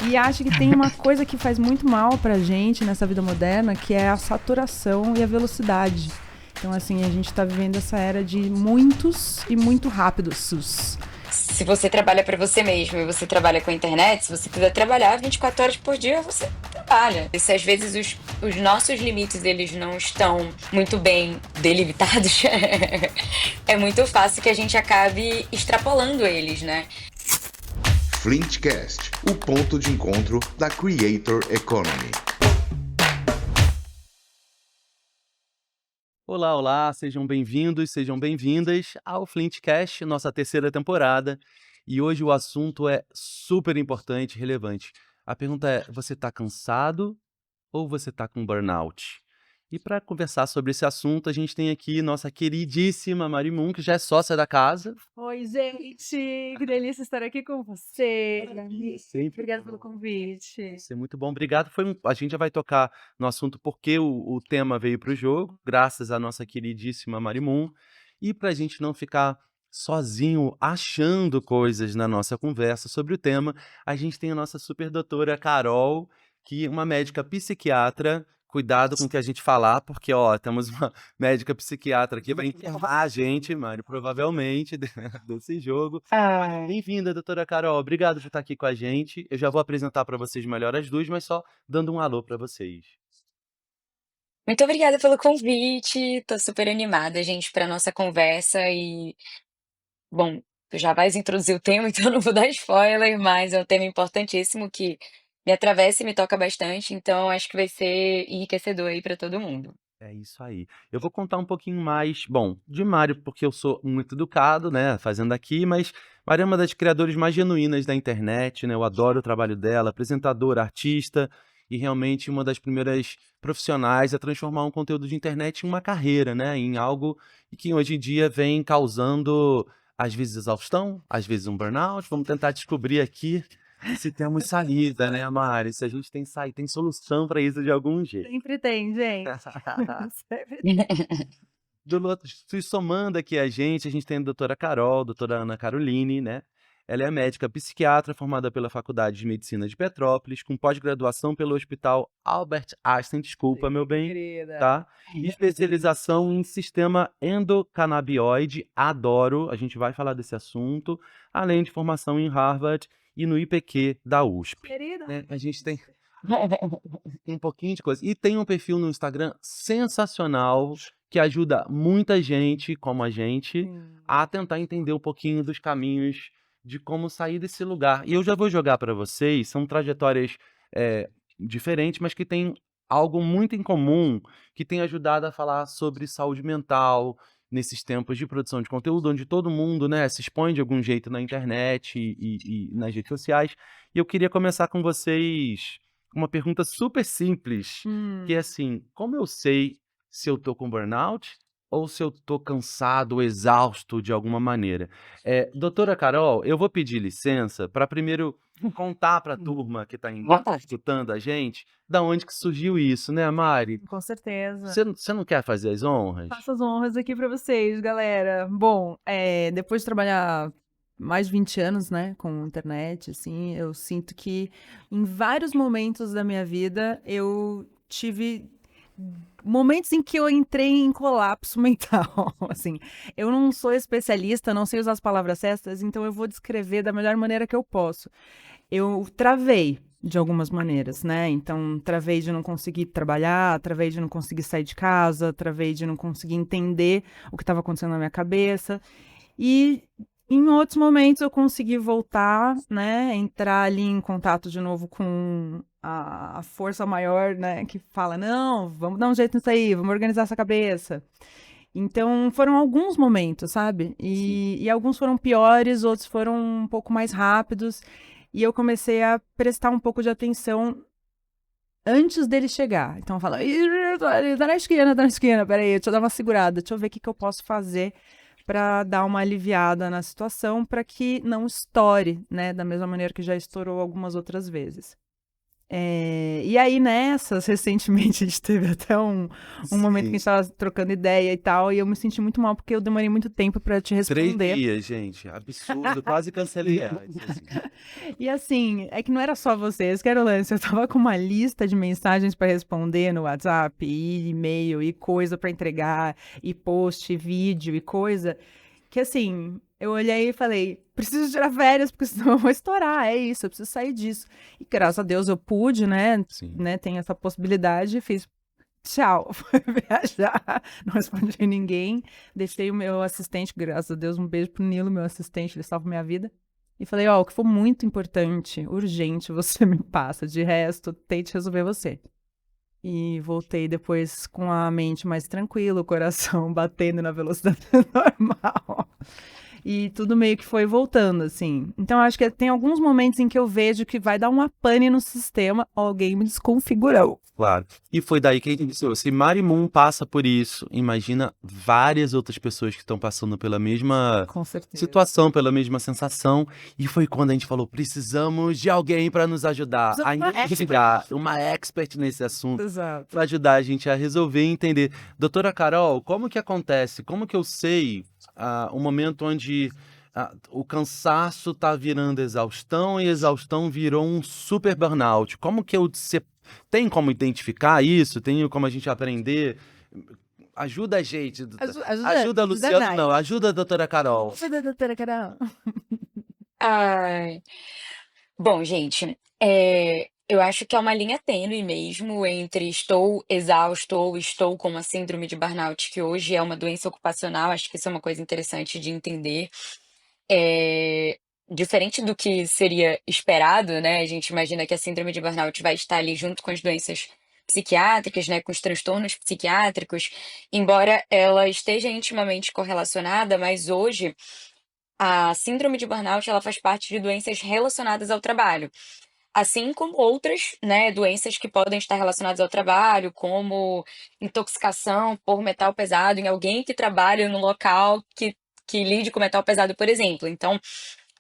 E acho que tem uma coisa que faz muito mal pra gente nessa vida moderna, que é a saturação e a velocidade. Então, assim, a gente tá vivendo essa era de muitos e muito rápidos. Se você trabalha para você mesmo e você trabalha com a internet, se você quiser trabalhar 24 horas por dia, você trabalha. E se às vezes os nossos limites eles não estão muito bem delimitados, é muito fácil que a gente acabe extrapolando eles, né? Flintcast, o ponto de encontro da Creator Economy. Olá, olá, sejam bem-vindos, sejam bem-vindas ao Flintcast, nossa terceira temporada. E hoje o assunto é super importante e relevante. A pergunta é: você está cansado ou você está com burnout? E para conversar sobre esse assunto, a gente tem aqui nossa queridíssima Mari Moon, que já é sócia da casa. Oi, gente! Que delícia estar aqui com você. Sempre Obrigada pelo convite. Isso é muito bom, obrigado. A gente já vai tocar no assunto porque o tema veio para o jogo, graças à nossa queridíssima Mari Moon. E para a gente não ficar sozinho achando coisas na nossa conversa sobre o tema, a gente tem a nossa super doutora Carol, que é uma médica psiquiatra. Cuidado com o que a gente falar, porque, ó, temos uma médica psiquiatra aqui, vai enterrar a gente, Mário, provavelmente, desse jogo. Ah, Bem-vinda, doutora Carol. Obrigado por estar aqui com a gente. Eu já vou apresentar para vocês melhor as duas, mas só dando um alô para vocês. muito obrigada pelo convite. Tô super animada, gente, para nossa conversa e, bom, tu já vais introduzir o tema, então eu não vou dar spoiler, mas é um tema importantíssimo que me atravessa e me toca bastante, então acho que vai ser enriquecedor aí para todo mundo. É isso aí. Eu vou contar um pouquinho mais, bom, de Mário, porque eu sou muito educado, né, fazendo aqui, mas Mário é uma das criadoras mais genuínas da internet, né? Eu adoro o trabalho dela, apresentadora, artista e realmente uma das primeiras profissionais a transformar um conteúdo de internet em uma carreira, né, em algo que hoje em dia vem causando às vezes exaustão, às vezes um burnout. Vamos tentar descobrir aqui se temos saída, né, Mari? Se a gente tem saída, tem solução para isso de algum jeito. Sempre tem, gente. Sempre tem. Se somando aqui a gente tem a doutora Carol, doutora Ana Caroline, né? Ela é médica psiquiatra formada pela Faculdade de Medicina de Petrópolis, com pós-graduação pelo Hospital Albert Einstein, desculpa, meu bem, Querida. tá? E especialização em sistema endocannabinoide, adoro, a gente vai falar desse assunto, além de formação em Harvard e no IPQ da USP, Querida. né? A gente tem um pouquinho de coisa. E tem um perfil no Instagram sensacional que ajuda muita gente, como a gente, a tentar entender um pouquinho dos caminhos de como sair desse lugar. E eu já vou jogar para vocês, são trajetórias diferentes, mas que têm algo muito em comum, que tem ajudado a falar sobre saúde mental nesses tempos de produção de conteúdo, onde todo mundo, né, se expõe de algum jeito na internet e nas redes sociais. E eu queria começar com vocês uma pergunta super simples, que é assim: como eu sei se eu tô com burnout ou se eu tô cansado, exausto de alguma maneira? Doutora Carol, eu vou pedir licença para primeiro contar para a turma que está Vontade. escutando a gente da onde que surgiu isso, né, Mari? Com certeza. Você não quer fazer as honras? Faço as honras aqui pra vocês, galera. Bom, depois de trabalhar mais de 20 anos, né, com internet, assim, eu sinto que em vários momentos da minha vida eu tive momentos em que eu entrei em colapso mental, assim. Eu não sou especialista, não sei usar as palavras certas, então eu vou descrever da melhor maneira que eu posso. Eu travei de algumas maneiras, né? Então, travei de não conseguir trabalhar, travei de não conseguir sair de casa, travei de não conseguir entender o que estava acontecendo na minha cabeça. E em outros momentos eu consegui voltar, né? Entrar ali em contato de novo com a força maior, né? Que fala: não, vamos dar um jeito nisso aí, vamos organizar essa cabeça. Então, foram alguns momentos, sabe? E alguns foram piores, outros foram um pouco mais rápidos. E eu comecei a prestar um pouco de atenção antes dele chegar. Então, eu falo: "Ih, tá na esquina, peraí, deixa eu dar uma segurada, deixa eu ver o que eu posso fazer para dar uma aliviada na situação, para que não estoure, né? Da mesma maneira que já estourou algumas outras vezes." E aí nessas, recentemente, a gente teve até um momento que a gente Sim. tava trocando ideia e tal, e eu me senti muito mal porque eu demorei muito tempo pra te 3 responder. dias, gente. Absurdo. Quase cancelei antes, assim. E assim, é que não era só você, esse que era o lance. Eu tava com uma lista de mensagens pra responder no WhatsApp, e e-mail, e coisa pra entregar, e post, e vídeo, e coisa, que assim, eu olhei e falei, preciso tirar férias, porque senão eu vou estourar, é isso, eu preciso sair disso. E graças a Deus eu pude, né, Sim. tem essa possibilidade, fiz tchau, fui viajar, não respondi ninguém, deixei o meu assistente, graças a Deus, um beijo pro Nilo, meu assistente, ele salva minha vida. E falei, ó, o que for muito importante, urgente, você me passa, de resto, tente resolver você. E voltei depois com a mente mais tranquila, o coração batendo na velocidade normal. E tudo meio que foi voltando, assim. Então, acho que tem alguns momentos em que eu vejo que vai dar uma pane no sistema, alguém me desconfigurou. Claro. E foi daí que a gente disse, se Marimun passa por isso, imagina várias outras pessoas que estão passando pela mesma Com certeza. situação, pela mesma sensação. E foi quando a gente falou, precisamos de alguém para nos ajudar a investigar, uma expert nesse assunto, Exato. para ajudar a gente a resolver e entender. Doutora Carol, como que acontece? Como que eu sei o momento onde o cansaço tá virando exaustão e exaustão virou um super burnout? Como que eu tem como identificar isso? Tem como a gente aprender? Ajuda a gente. Ajuda a Luciano, não. Ajuda a doutora Carol. Ajuda, doutora Carol. Ai. Bom, gente, eu acho que é uma linha tênue mesmo entre estou exausto ou estou com uma síndrome de burnout, que hoje é uma doença ocupacional. Acho que isso é uma coisa interessante de entender. Diferente do que seria esperado, né? A gente imagina que a síndrome de burnout vai estar ali junto com as doenças psiquiátricas, né? Com os transtornos psiquiátricos, embora ela esteja intimamente correlacionada, mas hoje a síndrome de burnout ela faz parte de doenças relacionadas ao trabalho. Assim como outras, né, doenças que podem estar relacionadas ao trabalho, como intoxicação por metal pesado em alguém que trabalha no local que lide com metal pesado, por exemplo. Então,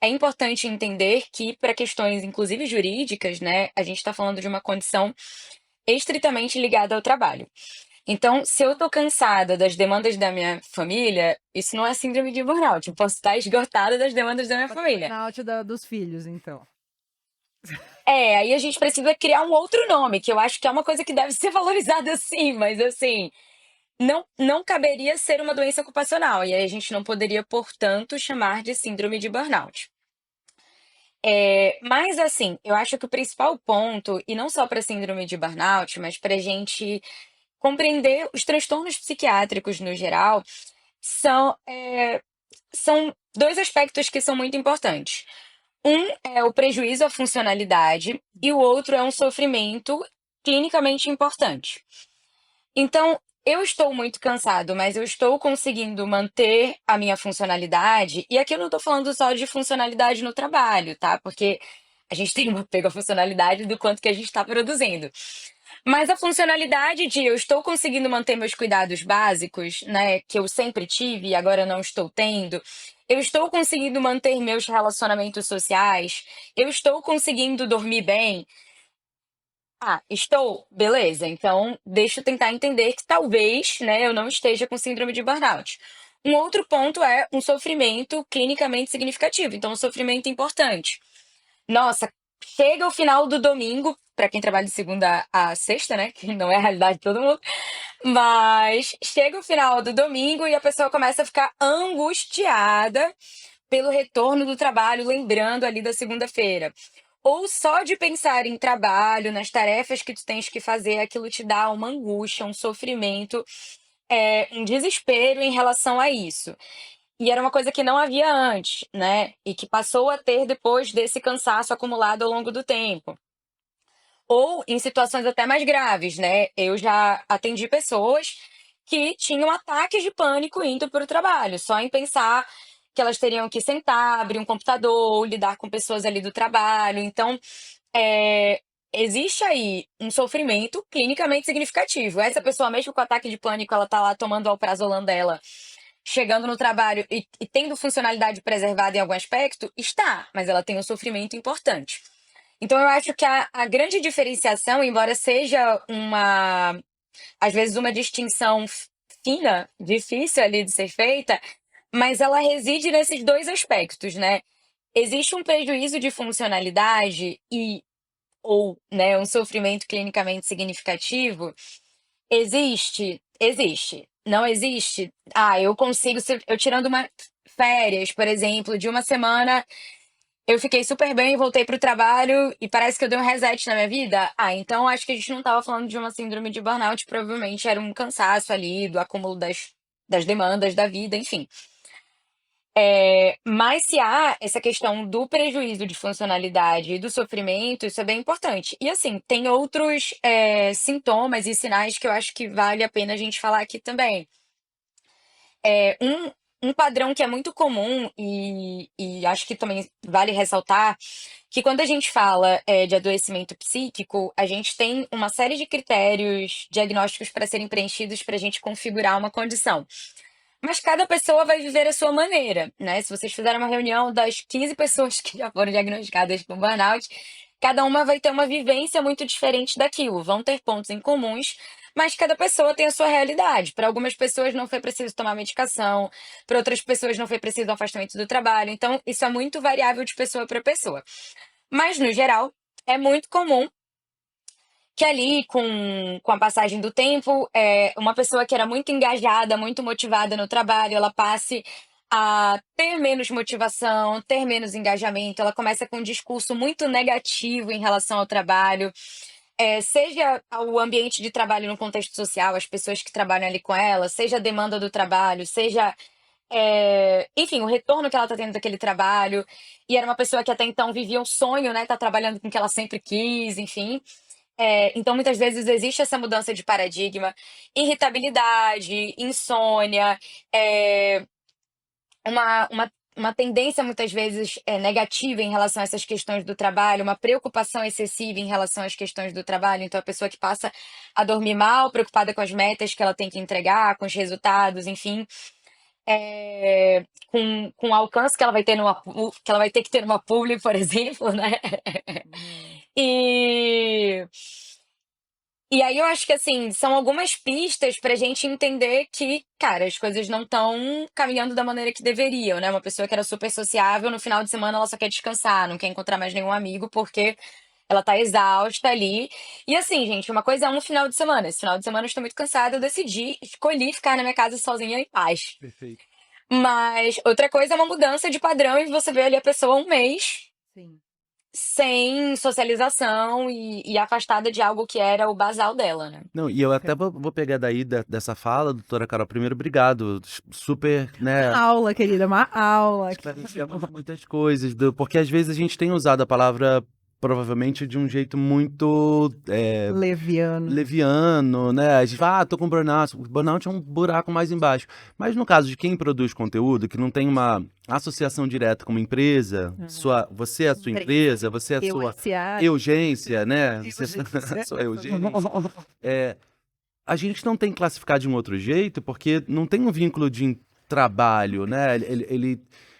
é importante entender que, para questões, inclusive jurídicas, né, a gente está falando de uma condição estritamente ligada ao trabalho. Então, se eu tô cansada das demandas da minha família, isso não é síndrome de burnout. Eu posso estar esgotada das demandas da minha família. Burnout dos filhos, então. Aí a gente precisa criar um outro nome, que eu acho que é uma coisa que deve ser valorizada sim, mas assim, não caberia ser uma doença ocupacional. E aí a gente não poderia, portanto, chamar de síndrome de burnout. Mas assim, eu acho que o principal ponto, e não só para síndrome de burnout, mas para a gente compreender os transtornos psiquiátricos no geral, são dois aspectos que são muito importantes. Um é o prejuízo à funcionalidade e o outro é um sofrimento clinicamente importante. Então, eu estou muito cansado, mas eu estou conseguindo manter a minha funcionalidade. E aqui eu não estou falando só de funcionalidade no trabalho, tá? Porque a gente tem um apego à funcionalidade do quanto que a gente está produzindo. Mas a funcionalidade de eu estou conseguindo manter meus cuidados básicos, né, que eu sempre tive e agora não estou tendo. Eu estou conseguindo manter meus relacionamentos sociais. Eu estou conseguindo dormir bem. Estou, beleza. Então, deixa eu tentar entender que talvez, né, eu não esteja com síndrome de burnout. Um outro ponto é um sofrimento clinicamente significativo, então um sofrimento importante. Nossa, chega o final do domingo, para quem trabalha de segunda a sexta, né? Que não é a realidade de todo mundo. Mas chega o final do domingo e a pessoa começa a ficar angustiada pelo retorno do trabalho, lembrando ali da segunda-feira. Ou só de pensar em trabalho, nas tarefas que tu tens que fazer, aquilo te dá uma angústia, um sofrimento, um desespero em relação a isso. E era uma coisa que não havia antes, né? E que passou a ter depois desse cansaço acumulado ao longo do tempo. Ou em situações até mais graves, né? Eu já atendi pessoas que tinham ataques de pânico indo para o trabalho, só em pensar que elas teriam que sentar, abrir um computador, lidar com pessoas ali do trabalho. Então, existe aí um sofrimento clinicamente significativo. Essa pessoa, mesmo com ataque de pânico, ela tá lá tomando o alprazolam dela, chegando no trabalho e tendo funcionalidade preservada em algum aspecto, está, mas ela tem um sofrimento importante. Então eu acho que a grande diferenciação, embora seja às vezes uma distinção fina, difícil ali de ser feita, mas ela reside nesses 2 aspectos, né. Existe um prejuízo de funcionalidade ou, né, um sofrimento clinicamente significativo? Existe? Existe. Não existe? Eu consigo se eu tirando uma férias, por exemplo, de uma semana, eu fiquei super bem, voltei para o trabalho e parece que eu dei um reset na minha vida. Então acho que a gente não estava falando de uma síndrome de burnout, provavelmente era um cansaço ali do acúmulo das demandas da vida, enfim. Mas se há essa questão do prejuízo de funcionalidade e do sofrimento, isso é bem importante. E assim, tem outros, sintomas e sinais que eu acho que vale a pena a gente falar aqui também. Um padrão que é muito comum e acho que também vale ressaltar, que quando a gente fala, de adoecimento psíquico, a gente tem uma série de critérios diagnósticos para serem preenchidos para a gente configurar uma condição. Mas cada pessoa vai viver a sua maneira, né? Se vocês fizerem uma reunião das 15 pessoas que já foram diagnosticadas com burnout, cada uma vai ter uma vivência muito diferente daquilo. Vão ter pontos em comuns, mas cada pessoa tem a sua realidade. Para algumas pessoas não foi preciso tomar medicação, para outras pessoas não foi preciso um afastamento do trabalho. Então, isso é muito variável de pessoa para pessoa. Mas, no geral, é muito comum que ali, com a passagem do tempo, uma pessoa que era muito engajada, muito motivada no trabalho, ela passe a ter menos motivação, ter menos engajamento, ela começa com um discurso muito negativo em relação ao trabalho, seja o ambiente de trabalho no contexto social, as pessoas que trabalham ali com ela, seja a demanda do trabalho, seja, enfim, o retorno que ela está tendo daquele trabalho, e era uma pessoa que até então vivia um sonho, né, tá trabalhando com o que ela sempre quis, enfim. Então, muitas vezes existe essa mudança de paradigma, irritabilidade, insônia, uma tendência muitas vezes negativa em relação a essas questões do trabalho, uma preocupação excessiva em relação às questões do trabalho. Então, a pessoa que passa a dormir mal, preocupada com as metas que ela tem que entregar, com os resultados, enfim, com o alcance que ela vai ter que ela vai ter que ter numa publi, por exemplo, né? E E aí eu acho que, assim, são algumas pistas pra gente entender que, cara, as coisas não estão caminhando da maneira que deveriam, né? Uma pessoa que era super sociável, no final de semana ela só quer descansar, não quer encontrar mais nenhum amigo porque ela tá exausta ali. E assim, gente, uma coisa é um final de semana. Esse final de semana eu estou muito cansada, eu escolhi ficar na minha casa sozinha em paz. Perfeito. Mas outra coisa é uma mudança de padrão e você vê ali a pessoa um mês Sim. sem socialização e afastada de algo que era o basal dela, né? Não, e eu até vou pegar daí dessa fala, doutora Carol. Primeiro, obrigado. Super, né? Aula, querida, uma aula. Esclarecemos muitas coisas, porque às vezes a gente tem usado a palavra provavelmente de um jeito muito Leviano. leviano, né? A gente fala, tô com burnout. O burnout é um buraco mais embaixo. Mas no caso de quem produz conteúdo, que não tem uma associação direta com uma empresa, você é a sua empresa, você é a sua urgência, né? Você é a sua urgência. A gente não tem que classificar de um outro jeito, porque não tem um vínculo de trabalho, né?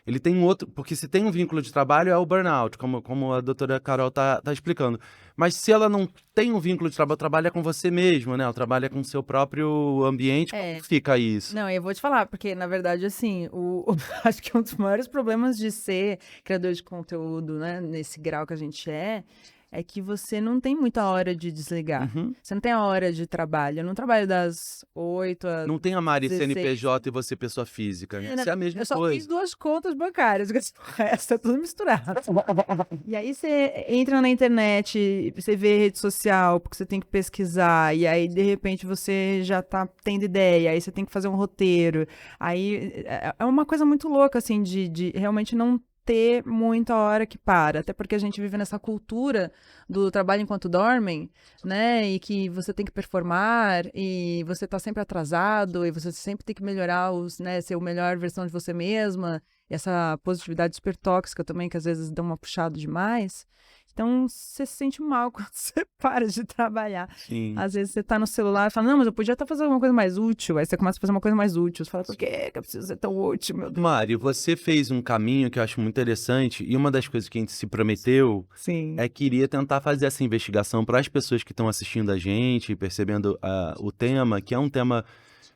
Ele tem um outro. Porque se tem um vínculo de trabalho, é o burnout, como a doutora Carol tá explicando. Mas se ela não tem um vínculo de trabalho, trabalha com você mesmo, né? Ela trabalha com o seu próprio ambiente, como fica isso? Não, eu vou te falar, porque, na verdade, assim, acho que um dos maiores problemas de ser criador de conteúdo, né, nesse grau que a gente é que você não tem muita hora de desligar. Uhum. Você não tem a hora de trabalho. Eu não trabalho das 8 às Não tem a Mari 16. CNPJ e você pessoa física. Isso é a mesma Eu só coisa. fiz 2 contas bancárias, o resto é tudo misturado. E aí você entra na internet, você vê rede social, porque você tem que pesquisar, e aí, de repente, você já tá tendo ideia, aí você tem que fazer um roteiro. Aí é uma coisa muito louca, assim, de realmente não ter muita hora que para, até porque a gente vive nessa cultura do trabalho enquanto dormem, né, e que você tem que performar, e você tá sempre atrasado, e você sempre tem que melhorar, né, ser a melhor versão de você mesma, essa positividade super tóxica também, que às vezes dá uma puxada demais. Então, você se sente mal quando você para de trabalhar. Sim. Às vezes você tá no celular e fala, não, mas eu podia estar fazendo alguma coisa mais útil. Aí você começa a fazer uma coisa mais útil. Você fala, por que eu preciso ser tão útil, meu Deus? Mari, você fez um caminho que eu acho muito interessante, e uma das coisas que a gente se prometeu Sim. é que iria tentar fazer essa investigação para as pessoas que estão assistindo a gente, percebendo o tema, que é um tema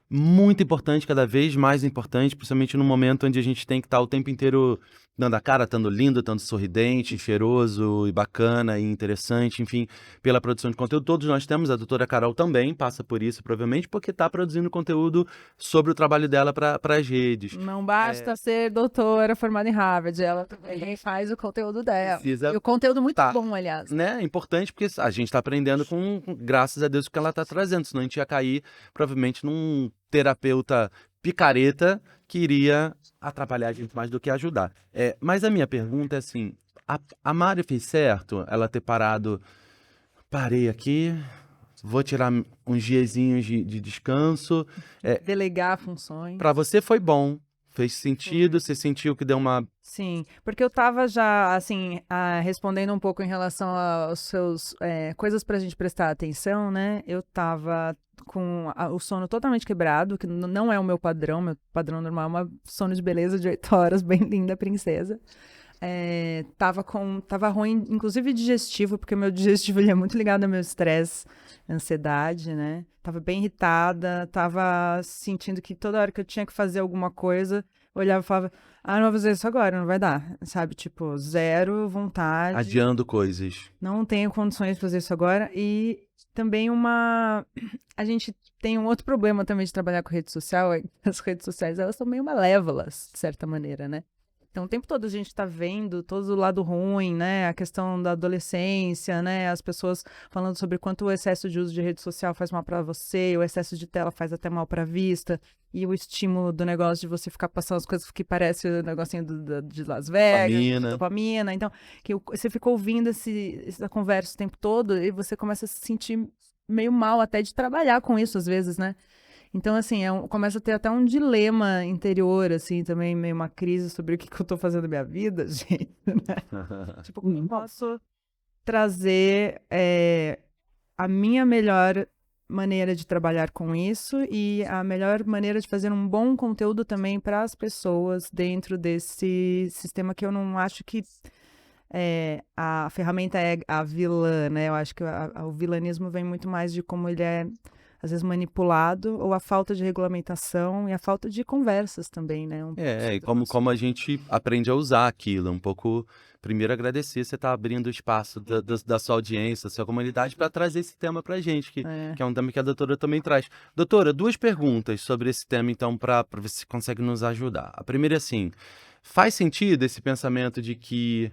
muito importante, cada vez mais importante, principalmente no momento onde a gente tem que estar o tempo inteiro dando a cara, estando lindo, estando sorridente, cheiroso e bacana e interessante, enfim, pela produção de conteúdo. Todos nós temos, a doutora Carol também passa por isso, provavelmente, porque está produzindo conteúdo sobre o trabalho dela para as redes. Não basta ser doutora formada em Harvard, ela também faz o conteúdo dela. Precisa E o conteúdo muito tá, bom, aliás. né? É importante porque a gente está aprendendo graças a Deus, o que ela está trazendo, senão a gente ia cair provavelmente num terapeuta picareta que iria atrapalhar a gente mais do que ajudar. Mas a minha pergunta é assim, a Mari fez certo ela ter parado, parei aqui, vou tirar uns diazinhos de descanso. Delegar funções. Para você foi bom, fez sentido, você sentiu que deu uma... Sim, porque eu tava já, assim, respondendo um pouco em relação aos seus coisas pra gente prestar atenção, né? Eu tava com o sono totalmente quebrado, que não é o meu padrão normal é uma sono de beleza de 8 horas, bem linda, princesa. Tava ruim, inclusive digestivo, porque o meu digestivo ele é muito ligado ao meu estresse, ansiedade, né? Tava bem irritada, tava sentindo que toda hora que eu tinha que fazer alguma coisa, eu olhava e falava, não vou fazer isso agora, não vai dar, sabe? Tipo, zero vontade. Adiando coisas. Não tenho condições de fazer isso agora. E também a gente tem um outro problema também de trabalhar com rede social, as redes sociais, elas são meio malévolas, de certa maneira, né? Então, o tempo todo a gente está vendo todo o lado ruim, né? A questão da adolescência, né? As pessoas falando sobre quanto o excesso de uso de rede social faz mal para você, o excesso de tela faz até mal para a vista, e o estímulo do negócio de você ficar passando as coisas que parece o negocinho de Las Vegas, dopamina. Então, que você fica ouvindo essa conversa o tempo todo e você começa a se sentir meio mal até de trabalhar com isso às vezes, né? Então, assim, começa a ter até um dilema interior, assim, também meio uma crise sobre o que eu tô fazendo na minha vida, gente, né? Tipo, como eu posso trazer a minha melhor maneira de trabalhar com isso e a melhor maneira de fazer um bom conteúdo também para as pessoas dentro desse sistema que eu não acho que a ferramenta é a vilã, né? Eu acho que o vilanismo vem muito mais de como ele é às vezes manipulado, ou a falta de regulamentação e a falta de conversas também, né? E como a gente aprende a usar aquilo, um pouco, primeiro agradecer, você tá abrindo espaço da sua audiência, da sua comunidade, para trazer esse tema pra gente, que é um tema que a doutora também traz. Doutora, 2 perguntas sobre esse tema, então, para ver se consegue nos ajudar. A primeira é assim, faz sentido esse pensamento de que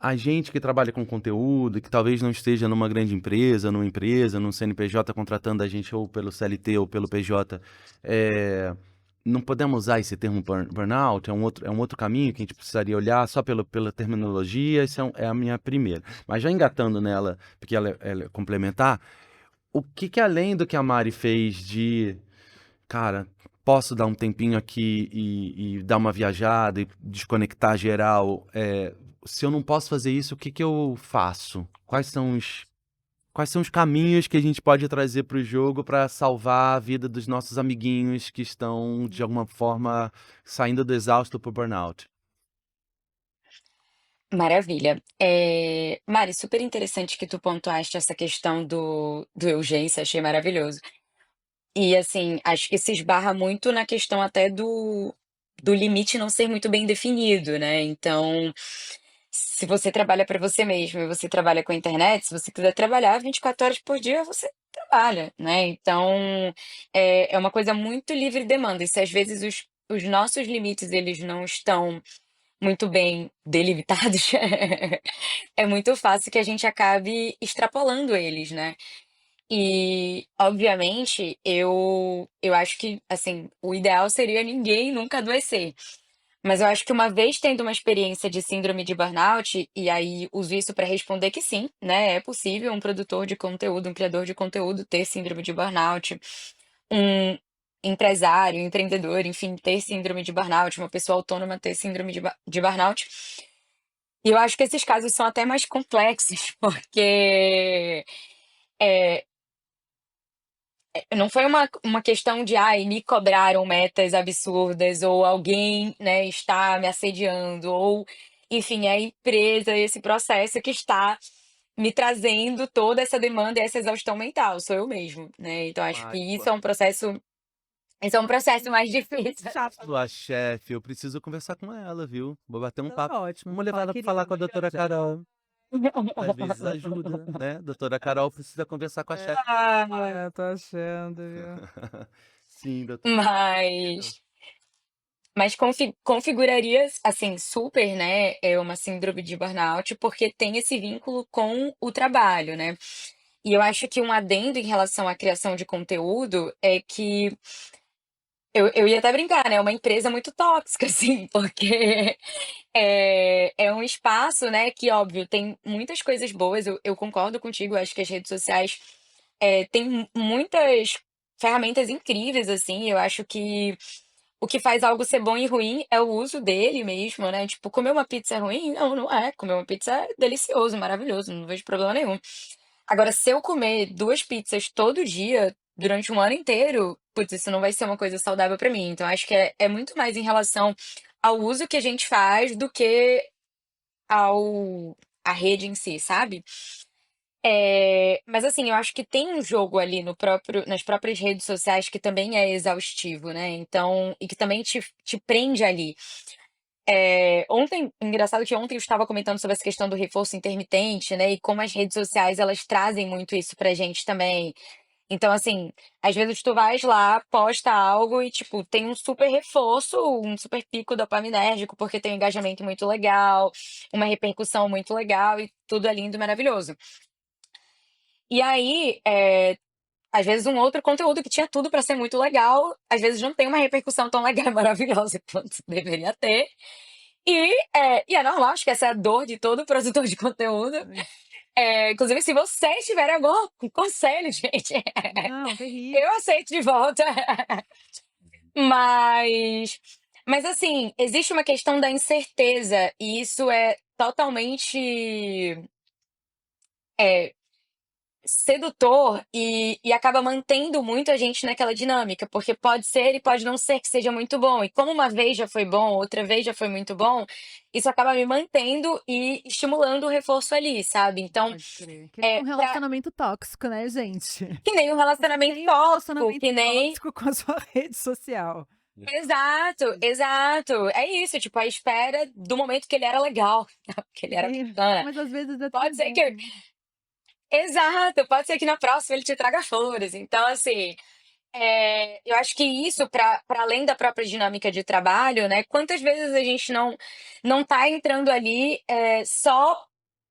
a gente que trabalha com conteúdo, que talvez não esteja numa grande empresa, num CNPJ contratando a gente ou pelo CLT ou pelo PJ, não podemos usar esse termo burnout, é um outro caminho que a gente precisaria olhar só pela terminologia, isso é a minha primeira. Mas já engatando nela, porque ela é complementar, o que além do que a Mari fez de, cara, posso dar um tempinho aqui e dar uma viajada e desconectar geral, se eu não posso fazer isso, o que eu faço? Quais são os caminhos que a gente pode trazer para o jogo para salvar a vida dos nossos amiguinhos que estão, de alguma forma, saindo do exausto para o burnout? Maravilha. Mari, super interessante que tu pontuaste essa questão do urgência, achei maravilhoso. E assim, acho que se esbarra muito na questão até do limite não ser muito bem definido, né. Então, se você trabalha para você mesmo e você trabalha com a internet, se você quiser trabalhar 24 horas por dia, você trabalha, né. Então, é uma coisa muito livre demanda, e se às vezes os nossos limites eles não estão muito bem delimitados, é muito fácil que a gente acabe extrapolando eles, né. E, obviamente, eu acho que, assim, o ideal seria ninguém nunca adoecer. Mas eu acho que uma vez tendo uma experiência de síndrome de burnout, e aí uso isso para responder que sim, né, é possível um produtor de conteúdo, um criador de conteúdo ter síndrome de burnout. Um empresário, empreendedor, enfim, ter síndrome de burnout, uma pessoa autônoma ter síndrome de burnout. E eu acho que esses casos são até mais complexos, porque é, não foi uma questão de, ai, me cobraram metas absurdas, ou alguém, né, está me assediando, ou, enfim, é a empresa, esse processo que está me trazendo toda essa demanda e essa exaustão mental, sou eu mesmo, né? Então acho que Ai, isso é um processo mais difícil. Chato. sua chefe, eu preciso conversar com ela, viu? Vou bater um Tá papo. ótimo. Vamos levar Fala, ela pra falar com a querida. doutora Carol. Às vezes ajuda, né? Doutora Carol precisa conversar com a chefe. É, tô achando, viu? Sim, doutora. Mas Mas configuraria, assim, super, né, é uma síndrome de burnout, porque tem esse vínculo com o trabalho, né. E eu acho que um adendo em relação à criação de conteúdo é que eu ia até brincar, né, é uma empresa muito tóxica, assim, porque é um espaço, né, que óbvio, tem muitas coisas boas, eu concordo contigo, acho que as redes sociais, têm muitas ferramentas incríveis, assim, eu acho que o que faz algo ser bom e ruim é o uso dele mesmo, né, tipo, comer uma pizza é ruim? Não, não é, comer uma pizza é delicioso, maravilhoso, não vejo problema nenhum. Agora, se eu comer 2 pizzas todo dia, durante um ano inteiro, putz, isso não vai ser uma coisa saudável pra mim. Então acho que é muito mais em relação ao uso que a gente faz do que ao a rede em si, sabe. Mas assim, eu acho que tem um jogo ali no próprio nas próprias redes sociais que também é exaustivo, né, então e que também te prende ali. Engraçado que ontem eu estava comentando sobre essa questão do reforço intermitente, né, e como as redes sociais elas trazem muito isso pra gente também. Então, assim, às vezes tu vais lá, posta algo e, tipo, tem um super reforço, um super pico dopaminérgico, porque tem um engajamento muito legal, uma repercussão muito legal e tudo é lindo e maravilhoso. E aí, às vezes um outro conteúdo que tinha tudo pra ser muito legal, às vezes não tem uma repercussão tão legal e maravilhosa quanto deveria ter. E é normal, acho que essa é a dor de todo produtor de conteúdo. Ai, Inclusive, se vocês tiverem algum conselho, gente, não, terrível. eu aceito de volta. Mas mas assim, existe uma questão da incerteza e isso é totalmente, eh, sedutor e acaba mantendo muito a gente naquela dinâmica, porque pode ser e pode não ser que seja muito bom. E como uma vez já foi bom, outra vez já foi muito bom, isso acaba me mantendo e estimulando o reforço ali, sabe. Então, Pode crer. Que nem um pra relacionamento tóxico, né, gente? que nem um Que relacionamento nem um tóxico, relacionamento que nem tóxico com a sua rede social. exato, exato. É isso, tipo, a espera do momento que ele era legal, que ele era É, bacana. mas às vezes é tão Pode ser bom. que exato, pode ser que na próxima ele te traga flores. Então, assim, eu acho que isso para além da própria dinâmica de trabalho, né, quantas vezes a gente não tá entrando ali, só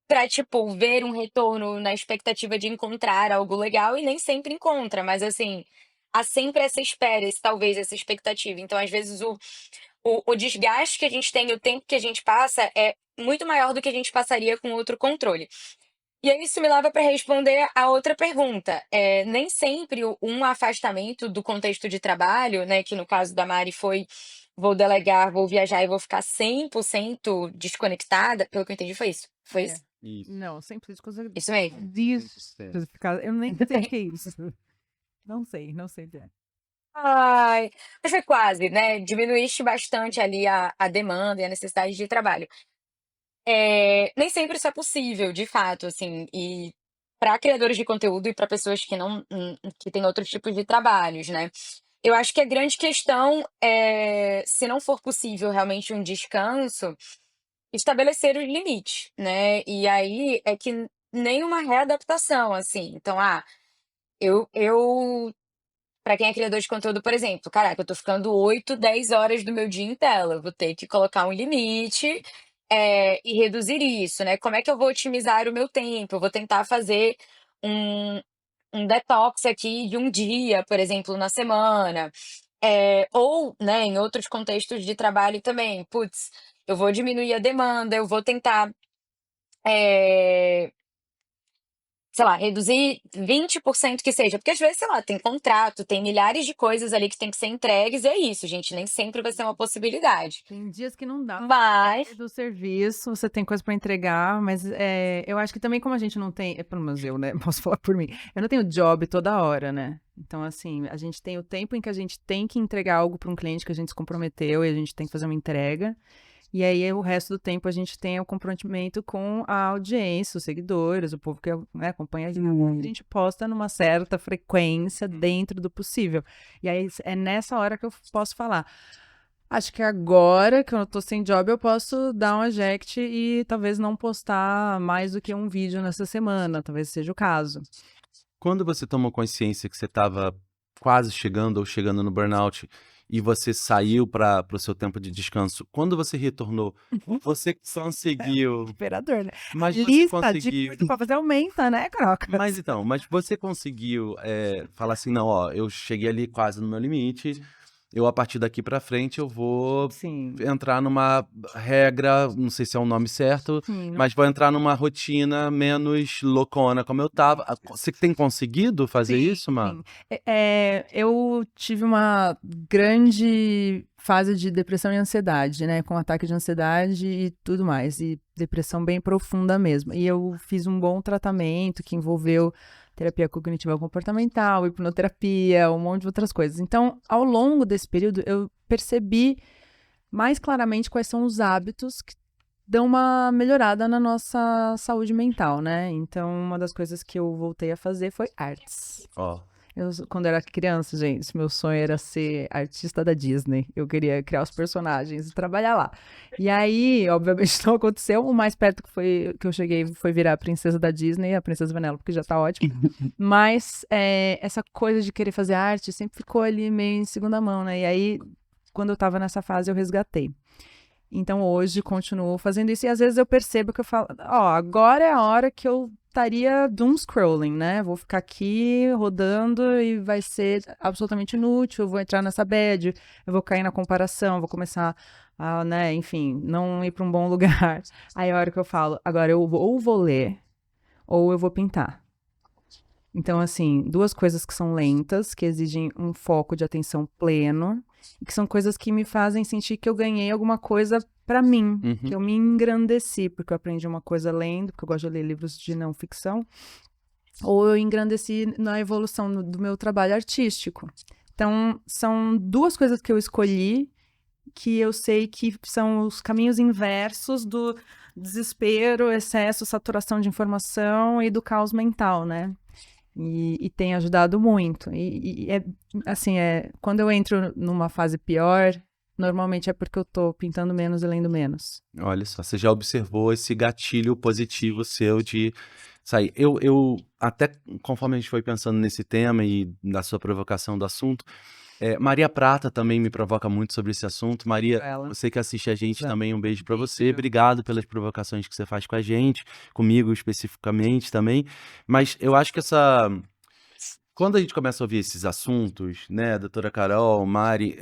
pra, tipo, ver um retorno na expectativa de encontrar algo legal e nem sempre encontra, mas, assim, há sempre essa espera, esse talvez, essa expectativa. Então, às vezes, o desgaste que a gente tem, o tempo que a gente passa é muito maior do que a gente passaria com outro controle. E aí isso me leva para responder a outra pergunta. Nem sempre um afastamento do contexto de trabalho, né, que no caso da Mari foi: "Vou delegar, vou viajar e vou ficar 100% desconectada", pelo que eu entendi foi isso. Foi É. isso? Isso. Não, sempre coisa Isso mesmo? disso. 100%. Eu nem sei o que é isso. Não sei o que é. Ai, mas foi quase, né, diminuíste bastante ali a demanda e a necessidade de trabalho. Nem sempre isso é possível, de fato, assim, e para criadores de conteúdo e para pessoas que não que têm outros tipos de trabalhos, né. Eu acho que a grande questão é, se não for possível realmente um descanso, estabelecer os limites, né. E aí é que nem uma readaptação, assim, então, eu para quem é criador de conteúdo, por exemplo, caraca, eu tô ficando 8, 10 horas do meu dia em tela, eu vou ter que colocar um limite, e reduzir isso, né. Como é que eu vou otimizar o meu tempo? Eu vou tentar fazer um detox aqui de um dia, por exemplo, na semana. Ou, né, em outros contextos de trabalho também, putz, eu vou diminuir a demanda, eu vou tentar, eh, sei lá, reduzir 20% que seja, porque às vezes, sei lá, tem contrato, tem milhares de coisas ali que tem que ser entregues, e é isso, gente, nem sempre vai ser uma possibilidade. Tem dias que não dá Mas do serviço, você tem coisa para entregar, mas eu acho que também como a gente não tem, pelo menos eu, né, posso falar por mim, eu não tenho job toda hora, né? Então, assim, a gente tem o tempo em que a gente tem que entregar algo para um cliente que a gente se comprometeu e a gente tem que fazer uma entrega. E aí, o resto do tempo, a gente tem o comprometimento com a audiência, os seguidores, o povo que né, acompanha a gente posta numa certa frequência dentro do possível. E aí, é nessa hora que eu posso falar. Acho que agora que eu tô sem job, eu posso dar um eject e talvez não postar mais do que um vídeo nessa semana, talvez seja o caso. Quando você tomou consciência que você estava quase chegando ou chegando no burnout e você saiu para o seu tempo de descanso, quando você retornou, você conseguiu. Desesperador, né? Mas você Lista de conseguiu. coisa pra fazer aumenta, né, Croca? Mas você conseguiu falar assim, não, ó, eu cheguei ali quase no meu limite, eu a partir daqui pra frente eu vou Sim. entrar numa regra, não sei se é o nome certo, Sim, mas vou entrar numa rotina menos loucona como eu tava. Você tem conseguido fazer isso, Má? sim. Eu tive uma grande fase de depressão e ansiedade, né? Com ataque de ansiedade e tudo mais. E depressão bem profunda mesmo. E eu fiz um bom tratamento que envolveu terapia cognitiva comportamental, hipnoterapia, um monte de outras coisas. Então, ao longo desse período, eu percebi mais claramente quais são os hábitos que dão uma melhorada na nossa saúde mental, né? Então, uma das coisas que eu voltei a fazer foi artes. Ó, Quando eu era criança, gente, meu sonho era ser artista da Disney. Eu queria criar os personagens e trabalhar lá. E aí, obviamente, não aconteceu. O mais perto que eu cheguei foi virar a princesa da Disney, a princesa Vanellope, que já tá ótima. Mas essa coisa de querer fazer arte sempre ficou ali meio em segunda mão, né? E aí, quando eu tava nessa fase, eu resgatei. Então, hoje, continuo fazendo isso. E às vezes eu percebo que eu falo, ó, agora é a hora que eu estaria doom scrolling, né? Vou ficar aqui rodando e vai ser absolutamente inútil. Eu vou entrar nessa bad, eu vou cair na comparação, vou começar a, né, enfim, não ir para um bom lugar. Aí é a hora que eu falo, agora eu ou vou ler ou eu vou pintar. Então, assim, duas coisas que são lentas, que exigem um foco de atenção pleno, e que são coisas que me fazem sentir que eu ganhei alguma coisa pra mim, que eu me engrandeci, porque eu aprendi uma coisa lendo, porque eu gosto de ler livros de não ficção, ou eu engrandeci na evolução do meu trabalho artístico. Então, são duas coisas que eu escolhi, que eu sei que são os caminhos inversos do desespero, excesso, saturação de informação e do caos mental, né? E tem ajudado muito. Assim, quando eu entro numa fase pior, normalmente é porque eu tô pintando menos e lendo menos. olha só, você já observou esse gatilho positivo seu de sair. Eu até conforme a gente foi pensando nesse tema e na sua provocação do assunto, Maria Prata também me provoca muito sobre esse assunto. Maria, Ela. você que assiste a gente Exato. também, um beijo pra você. Obrigado pelas provocações que você faz com a gente, comigo especificamente também. Mas eu acho que quando a gente começa a ouvir esses assuntos, né, doutora Carol, Mari,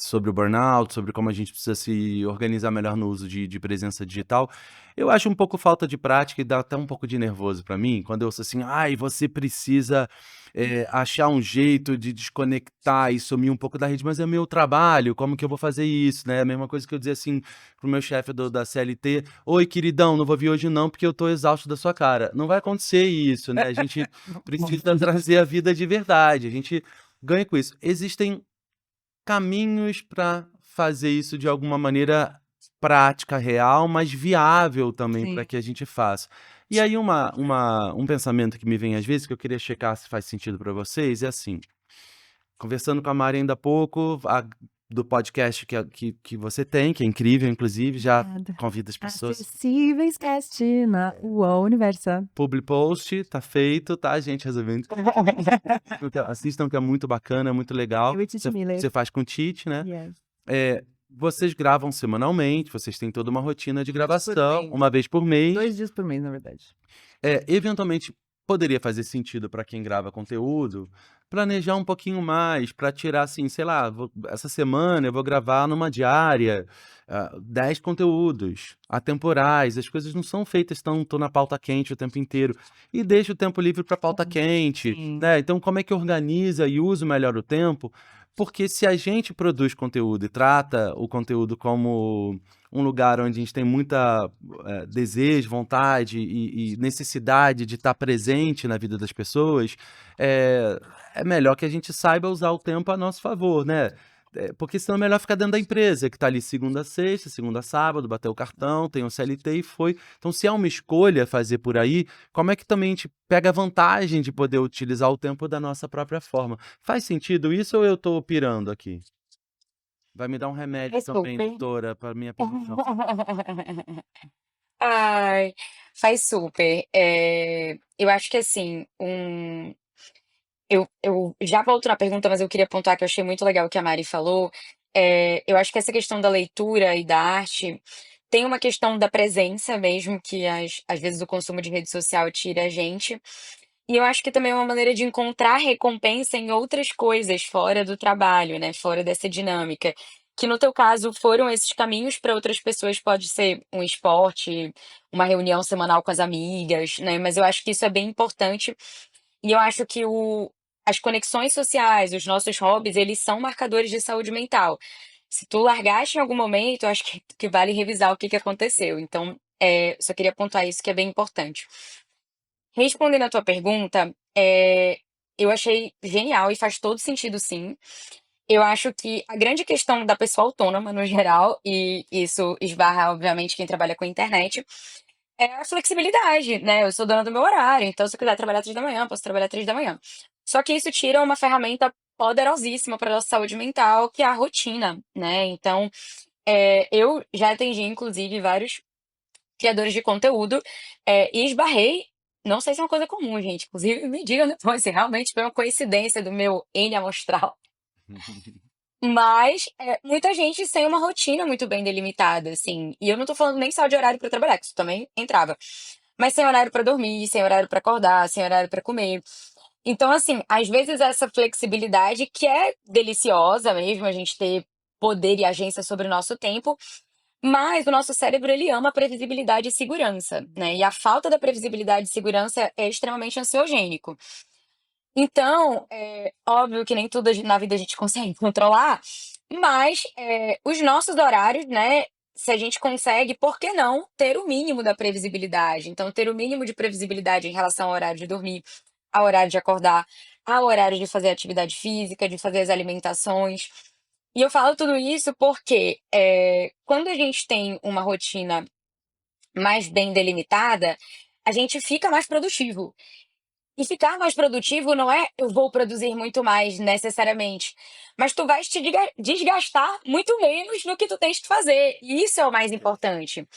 sobre o burnout, sobre como a gente precisa se organizar melhor no uso de presença digital, eu acho um pouco falta de prática e dá até um pouco de nervoso pra mim, quando eu ouço assim, ai, você precisa achar um jeito de desconectar e sumir um pouco da rede, mas é meu trabalho, como que eu vou fazer isso, né? A mesma coisa que eu dizer assim pro meu chefe da CLT, oi, queridão, não vou vir hoje não, porque eu tô exausto da sua cara. Não vai acontecer isso, né? A gente precisa trazer a vida de verdade, a gente ganha com isso. Existem caminhos para fazer isso de alguma maneira prática, real, mas viável também para Sim. que a gente faça. E aí um pensamento que me vem às vezes, que eu queria checar se faz sentido para vocês, é assim, conversando com a Mari ainda há pouco, do podcast que você tem, que é incrível, inclusive, já Obrigada. convida as pessoas. Acessíveis Cast na UOL Universa. Public post, tá feito, tá, gente? Resolvendo. Assistam, que é muito bacana, é muito legal. Eu e Titi Miller. Você faz com o Tite, né? Yes. Vocês gravam semanalmente, vocês têm toda uma rotina de Uma vez por gravação, mês. uma vez por mês. 2 dias por mês, na verdade. Eventualmente, poderia fazer sentido para quem grava conteúdo, planejar um pouquinho mais para tirar, assim, sei lá, essa semana eu vou gravar numa diária, 10 conteúdos atemporais, as coisas não são feitas tô na pauta quente o tempo inteiro, e deixa o tempo livre para pauta quente, Sim. né? Então, como é que organiza e usa melhor o tempo? Porque se a gente produz conteúdo e trata o conteúdo como um lugar onde a gente tem muita desejo, vontade e necessidade de estar presente na vida das pessoas, é melhor que a gente saiba usar o tempo a nosso favor, né? Porque senão é melhor ficar dentro da empresa, que está ali segunda a sexta, segunda a sábado, bateu o cartão, tem o CLT e foi. Então, se é uma escolha fazer por aí, como é que também a gente pega a vantagem de poder utilizar o tempo da nossa própria forma? Faz sentido isso ou eu tô pirando aqui? Vai me dar um remédio Faz também, super. doutora, para minha pergunta. Ai, faz super. Eu acho que assim, eu já volto na pergunta, mas eu queria pontuar que eu achei muito legal o que a Mari falou. Eu acho que essa questão da leitura e da arte tem uma questão da presença mesmo, que às vezes o consumo de rede social tira a gente. E eu acho que também é uma maneira de encontrar recompensa em outras coisas fora do trabalho, né, fora dessa dinâmica. Que no teu caso foram esses caminhos, para outras pessoas pode ser um esporte, uma reunião semanal com as amigas, né, mas eu acho que isso é bem importante e eu acho que as conexões sociais, os nossos hobbies, eles são marcadores de saúde mental. Se tu largaste em algum momento, eu acho que vale revisar o que que aconteceu. Então, só queria apontar isso que é bem importante. Respondendo a tua pergunta, eu achei genial e faz todo sentido sim. Eu acho que a grande questão da pessoa autônoma, no geral, e isso esbarra, obviamente, quem trabalha com internet, é a flexibilidade, né? Eu sou dona do meu horário, então se eu quiser trabalhar 3 da manhã, posso trabalhar 3 da manhã. Só que isso tira uma ferramenta poderosíssima para nossa saúde mental, que é a rotina, né? Então, eu já atendi, inclusive, vários criadores de conteúdo, e esbarrei, não sei se é uma coisa comum, gente, inclusive me digam depois se realmente foi uma coincidência do meu N amostral. Mas, muita gente sem uma rotina muito bem delimitada, assim, e eu não tô falando nem só de horário para trabalhar, que isso também entrava, mas sem horário para dormir, sem horário para acordar, sem horário para comer. Então, assim, às vezes essa flexibilidade que é deliciosa mesmo, a gente ter poder e agência sobre o nosso tempo, mas o nosso cérebro ele ama previsibilidade e segurança, né? E a falta da previsibilidade e segurança é extremamente ansiogênico. Então, é óbvio que nem tudo na vida a gente consegue controlar, mas os nossos horários, né? Se a gente consegue, por que não ter o mínimo da previsibilidade? Então, ter o mínimo de previsibilidade em relação ao horário de dormir, ao horário de acordar, ao horário de fazer atividade física, de fazer as alimentações. E eu falo tudo isso porque quando a gente tem uma rotina mais bem delimitada, a gente fica mais produtivo. E ficar mais produtivo não é eu vou produzir muito mais necessariamente, mas tu vais te desgastar muito menos no que tu tens que fazer. E isso é o mais importante.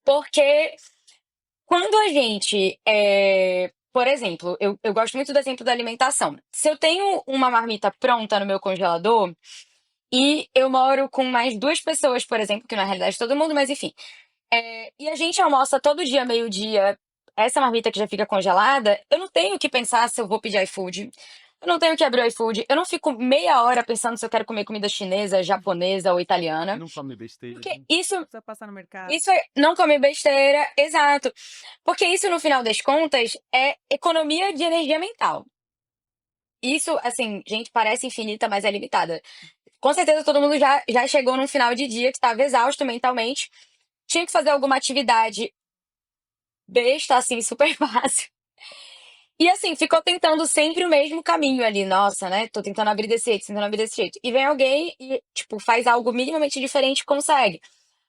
Porque quando a gente, por exemplo, eu gosto muito do exemplo da alimentação. Se eu tenho uma marmita pronta no meu congelador e eu moro com mais 2 pessoas, por exemplo, que na realidade é todo mundo, mas enfim. E a gente almoça todo dia, meio-dia, essa marmita que já fica congelada, eu não tenho que pensar se eu vou pedir iFood. Eu não tenho que abrir o iFood. Eu não fico meia hora pensando se eu quero comer comida chinesa, japonesa ou italiana. Não come besteira. Porque isso, Precisa passar no mercado. isso é não comer besteira, exato. Porque isso, no final das contas, é economia de energia mental. Isso, assim, gente, parece infinita, mas é limitada. Com certeza todo mundo já chegou num final de dia que estava exausto mentalmente, tinha que fazer alguma atividade besta, assim, super fácil. E assim, ficou tentando sempre o mesmo caminho ali. Nossa, né? Tô tentando abrir desse jeito, tentando abrir desse jeito. E vem alguém e, tipo, faz algo minimamente diferente e consegue.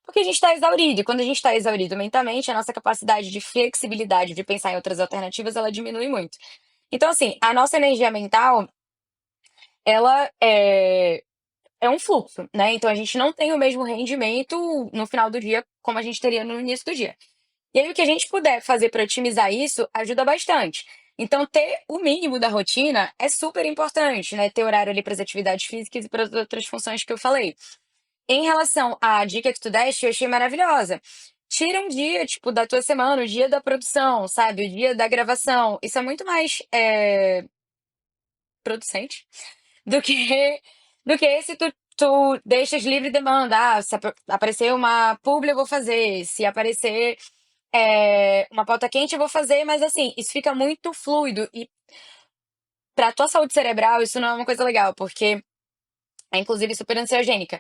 Porque a gente tá exaurido. E quando a gente tá exaurido mentalmente, a nossa capacidade de flexibilidade de pensar em outras alternativas, ela diminui muito. Então, assim, a nossa energia mental, ela é um fluxo, né? Então a gente não tem o mesmo rendimento no final do dia como a gente teria no início do dia. E aí, o que a gente puder fazer para otimizar isso ajuda bastante. Então, ter o mínimo da rotina é super importante, né? Ter horário ali para as atividades físicas e para as outras funções que eu falei. Em relação à dica que tu deste, eu achei maravilhosa. tira um dia, tipo, da tua semana, o dia da produção, sabe, o dia da gravação. Isso é muito mais, producente do que se tu deixas livre demanda. Se aparecer uma publi, eu vou fazer. Se aparecer, uma pauta quente, eu vou fazer. Mas, assim, isso fica muito fluido e pra tua saúde cerebral isso não é uma coisa legal, porque é inclusive super ansiogênica.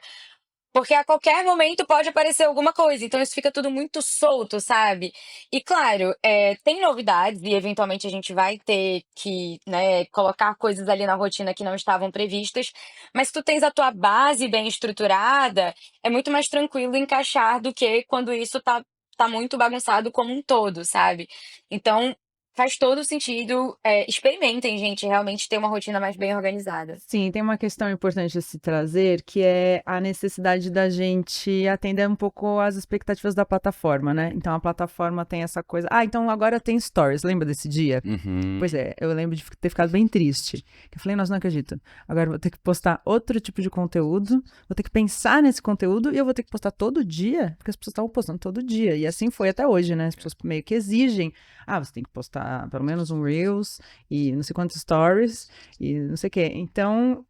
Porque a qualquer momento pode aparecer alguma coisa, então isso fica tudo muito solto, sabe. E claro, tem novidades e eventualmente a gente vai ter que, né, colocar coisas ali na rotina que não estavam previstas, mas se tu tens a tua base bem estruturada, é muito mais tranquilo encaixar do que quando isso tá muito bagunçado como um todo, sabe. Então, faz todo sentido, experimentem gente, realmente ter uma rotina mais bem organizada. Sim, tem uma questão importante a se trazer, que é a necessidade da gente atender um pouco às expectativas da plataforma, né? Então a plataforma tem essa coisa. Ah, então agora tem stories. Lembra desse dia? Uhum. Pois é, eu lembro de ter ficado bem triste. Eu falei, nossa, não acredito. Agora eu vou ter que postar outro tipo de conteúdo, vou ter que pensar nesse conteúdo e eu vou ter que postar todo dia, porque as pessoas estavam postando todo dia. E assim foi até hoje, né? As pessoas meio que exigem. Ah, você tem que postar pelo menos um Reels e não sei quantos stories e não sei o quê. Então,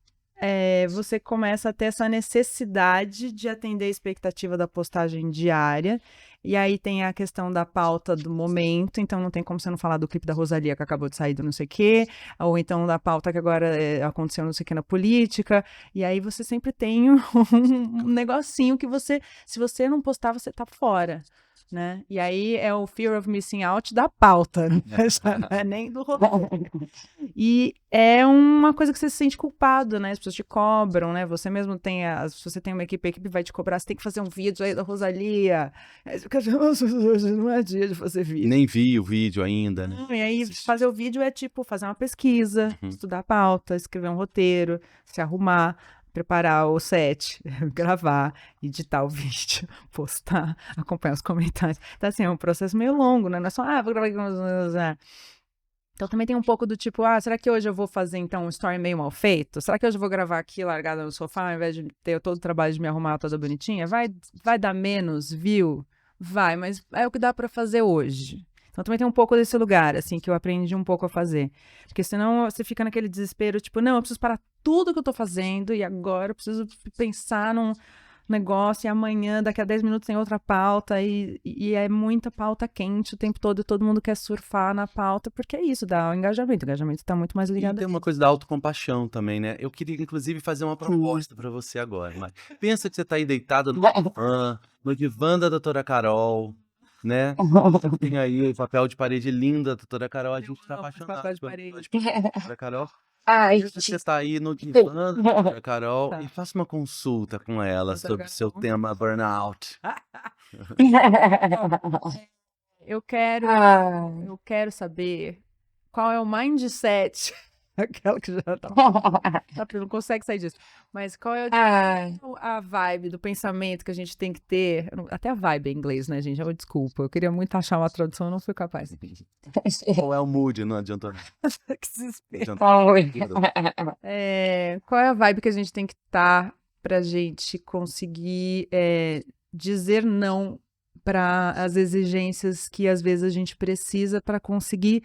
você começa a ter essa necessidade de atender a expectativa da postagem diária. E aí tem a questão da pauta do momento, então não tem como você não falar do clipe da Rosalía que acabou de sair do não sei o quê, ou então da pauta que agora aconteceu não sei o que na política. E aí você sempre tem um negocinho que você, se você não postar, você tá fora. Né? E aí é o fear of missing out da pauta, né? Já não é nem do roteiro. E é uma coisa que você se sente culpado, né? As pessoas te cobram, né? Você mesmo tem, se você tem uma equipe, a equipe vai te cobrar, você tem que fazer um vídeo aí da Rosalía. Aí você fica, nossa, hoje não é dia de fazer vídeo. Nem vi o vídeo ainda, né? E aí fazer o vídeo é tipo fazer uma pesquisa, estudar a pauta, escrever um roteiro, se arrumar, preparar o set, gravar, editar o vídeo, postar, acompanhar os comentários. Então, assim, é um processo meio longo, né? Não é só, vou gravar aqui. Então também tem um pouco do tipo, será que hoje eu vou fazer então um story meio mal feito? Será que hoje eu vou gravar aqui largada no sofá ao invés de ter todo o trabalho de me arrumar toda bonitinha? Vai dar menos view? Vai, mas é o que dá pra fazer hoje. Então também tem um pouco desse lugar, assim, que eu aprendi um pouco a fazer. Porque senão você fica naquele desespero, tipo, não, eu preciso parar tudo que eu tô fazendo e agora eu preciso pensar num negócio e amanhã, daqui a 10 minutos tem outra pauta e é muita pauta quente o tempo todo e todo mundo quer surfar na pauta, porque é isso, dá o engajamento. O engajamento tá muito mais E ligado tem a uma isso. coisa da autocompaixão também, né? Eu queria, inclusive, fazer uma proposta pra você agora. Mas pensa que você tá aí deitada no divã da doutora Carol, né? Tem aí o papel de parede linda da doutora Carol, a gente tá amo apaixonado papel de pela parede. doutora Carol. Ai, Pensa que você tá aí no divã da doutora Carol Tá. e faça uma consulta com ela Doutora sobre o seu Carol. tema burnout. Eu quero, Ai. eu quero saber qual é o mindset, aquela que já tá, não consegue sair disso, mas qual é Ai. a vibe do pensamento que a gente tem que ter, até a vibe em inglês, né, gente? Desculpa, eu queria muito achar uma tradução, eu não fui capaz. Qual é o mood? Não adiantou nada. Que desespero. Não adiantou. Qual é a vibe que a gente tem que estar pra gente conseguir dizer não para as exigências que às vezes a gente precisa para conseguir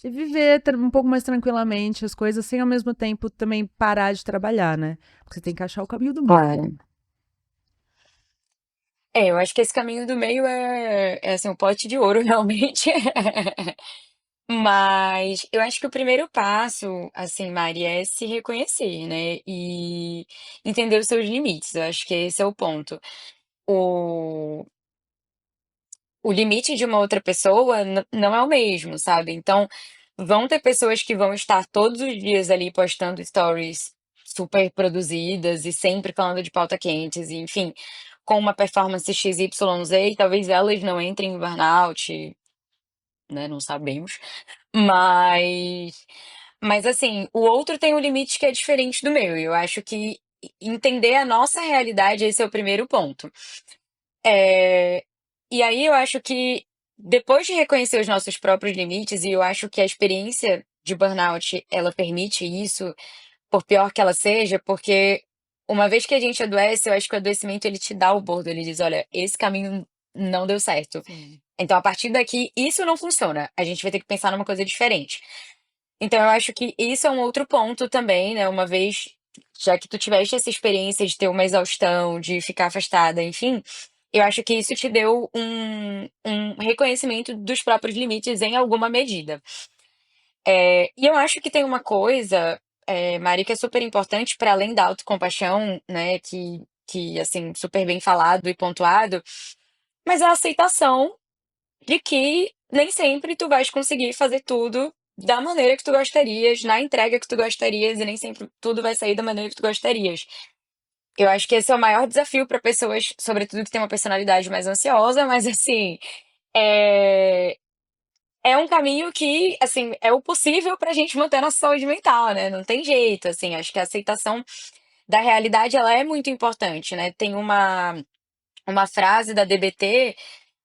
viver um pouco mais tranquilamente as coisas, sem ao mesmo tempo também parar de trabalhar, né? Porque você tem que achar o caminho do meio. Claro. Eu acho que esse caminho do meio é assim, um pote de ouro realmente. Mas eu acho que o primeiro passo, assim, Mari, é se reconhecer, né, e entender os seus limites. Eu acho que esse é o ponto. O o limite de uma outra pessoa não é o mesmo, sabe. Então, vão ter pessoas que vão estar todos os dias ali postando stories super produzidas e sempre falando de pauta quentes e, enfim, com uma performance XYZ e talvez elas não entrem em burnout, né, não sabemos. Mas assim, o outro tem um limite que é diferente do meu e eu acho que entender a nossa realidade, esse é o primeiro ponto. E aí eu acho que depois de reconhecer os nossos próprios limites, e eu acho que a experiência de burnout, ela permite isso, por pior que ela seja, porque uma vez que a gente adoece, eu acho que o adoecimento ele te dá o bordo, ele diz: "Olha, esse caminho não deu certo. Sim. Então, a partir daqui, isso não funciona. A gente vai ter que pensar numa coisa diferente. Então, eu acho que isso é um outro ponto também, né? Uma vez, já que tu tiveste essa experiência de ter uma exaustão, de ficar afastada, enfim, eu acho que isso te deu um reconhecimento dos próprios limites em alguma medida. E eu acho que tem uma coisa, Mari, que é super importante para além da autocompaixão, né? Que, assim, super bem falado e pontuado, mas é a aceitação de que nem sempre tu vais conseguir fazer tudo da maneira que tu gostarias, na entrega que tu gostarias, e nem sempre tudo vai sair da maneira que tu gostarias. Eu acho que esse é o maior desafio para pessoas, sobretudo que têm uma personalidade mais ansiosa, mas assim, é, é um caminho que, assim, é o possível pra gente manter a nossa saúde mental, né? Não tem jeito, assim, acho que a aceitação da realidade, ela é muito importante, né? Tem uma frase da DBT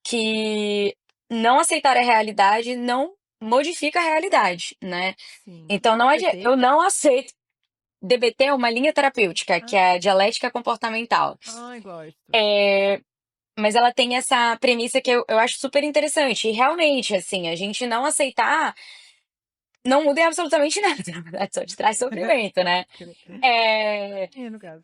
que não aceitar a realidade não modifica a realidade, né? Sim. Então não adianta, DBT? eu não aceito. DBT é uma linha terapêutica, que Ah, é a dialética comportamental. ai, gosto. É, mas ela tem essa premissa que eu acho super interessante. E realmente, assim, a gente não aceitar não muda em absolutamente nada. Na verdade, só te traz sofrimento, né? É, No caso.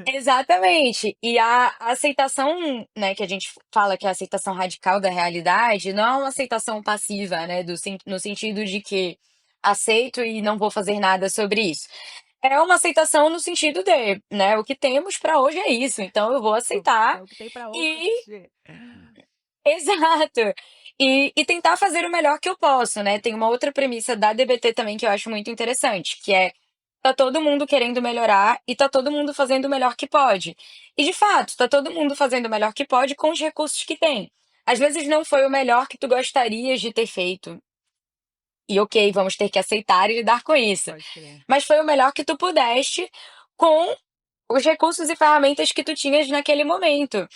exatamente. E a aceitação, né, que a gente fala que é a aceitação radical da realidade, não é uma aceitação passiva, né, no sentido de que aceito e não vou fazer nada sobre isso. É uma aceitação no sentido de, né, o que temos para hoje é isso, então eu vou aceitar É o que tem pra e hoje. exato. E tentar fazer o melhor que eu posso, né? Tem uma outra premissa da DBT também que eu acho muito interessante, que é tá todo mundo querendo melhorar e tá todo mundo fazendo o melhor que pode. E de fato, tá todo mundo fazendo o melhor que pode com os recursos que tem. Às vezes não foi o melhor que tu gostarias de ter feito. E ok, vamos ter que aceitar e lidar com isso. Pode crer. Mas foi o melhor que tu pudeste com os recursos e ferramentas que tu tinhas naquele momento.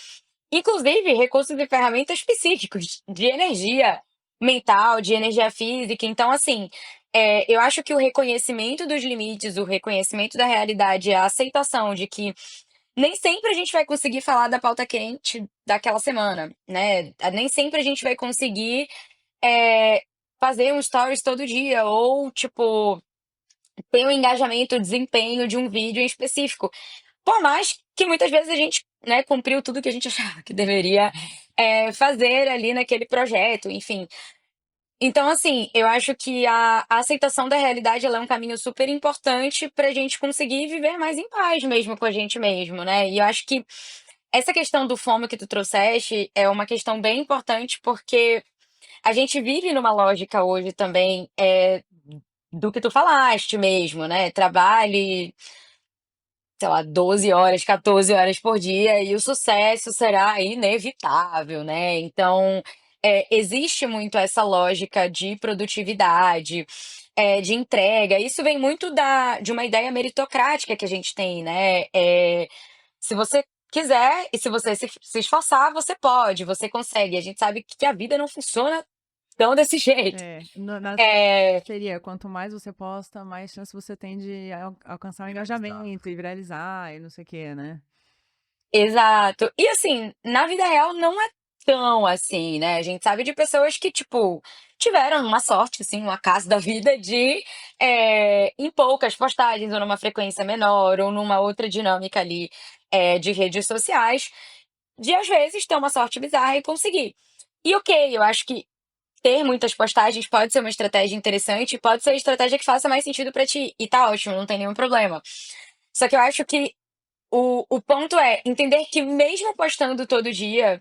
Inclusive recursos e ferramentas psíquicos, de energia mental, de energia física. Então, assim, eu acho que o reconhecimento dos limites, o reconhecimento da realidade, a aceitação de que nem sempre a gente vai conseguir falar da pauta quente daquela semana, né? Nem sempre a gente vai conseguir é, fazer um stories todo dia, ou, tipo, ter um engajamento, o desempenho de um vídeo em específico. Por mais que muitas vezes a gente, né, cumpriu tudo que a gente achava que deveria fazer ali naquele projeto, enfim. Então, assim, eu acho que a aceitação da realidade ela é um caminho super importante para a gente conseguir viver mais em paz mesmo com a gente mesmo, né? E eu acho que essa questão do FOMO que tu trouxeste é uma questão bem importante porque a gente vive numa lógica hoje também do que tu falaste mesmo, né? Trabalhe, sei lá, 12 horas, 14 horas por dia e o sucesso será inevitável, né? Então, existe muito essa lógica de produtividade, de entrega. Isso vem muito de uma ideia meritocrática que a gente tem, né? Se você quiser e se você se esforçar, você pode, você consegue. A gente sabe que a vida não funciona tão desse jeito. Seria, quanto mais você posta, mais chance você tem de alcançar o engajamento e viralizar e não sei o quê, né? Exato. E assim, na vida real não é tão assim, né? A gente sabe de pessoas que, tipo, tiveram uma sorte, assim, um acaso da vida de, em poucas postagens, ou numa frequência menor, ou numa outra dinâmica ali, de redes sociais, de às vezes ter uma sorte bizarra e conseguir. E ok, eu acho que ter muitas postagens pode ser uma estratégia interessante, pode ser a estratégia que faça mais sentido pra ti. E tá ótimo, não tem nenhum problema. Só que eu acho que o ponto é entender que mesmo postando todo dia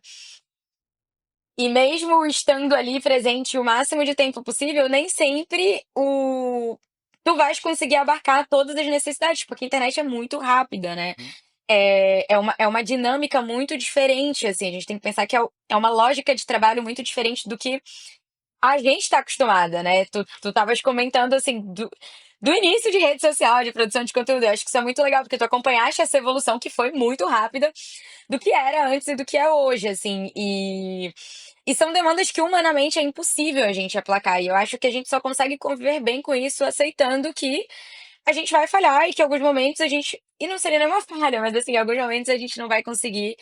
e mesmo estando ali presente o máximo de tempo possível, nem sempre tu vais conseguir abarcar todas as necessidades, porque a internet é muito rápida, né? É uma dinâmica muito diferente, assim, a gente tem que pensar que é uma lógica de trabalho muito diferente do que a gente tá acostumada, né? Tu tavas comentando, assim, do início de rede social, de produção de conteúdo. Eu acho que isso é muito legal, porque tu acompanhaste essa evolução que foi muito rápida do que era antes e do que é hoje, assim. E são demandas que humanamente é impossível a gente aplacar. E eu acho que a gente só consegue conviver bem com isso aceitando que a gente vai falhar e que em alguns momentos a gente. E não seria nenhuma falha, mas assim, em alguns momentos a gente não vai conseguir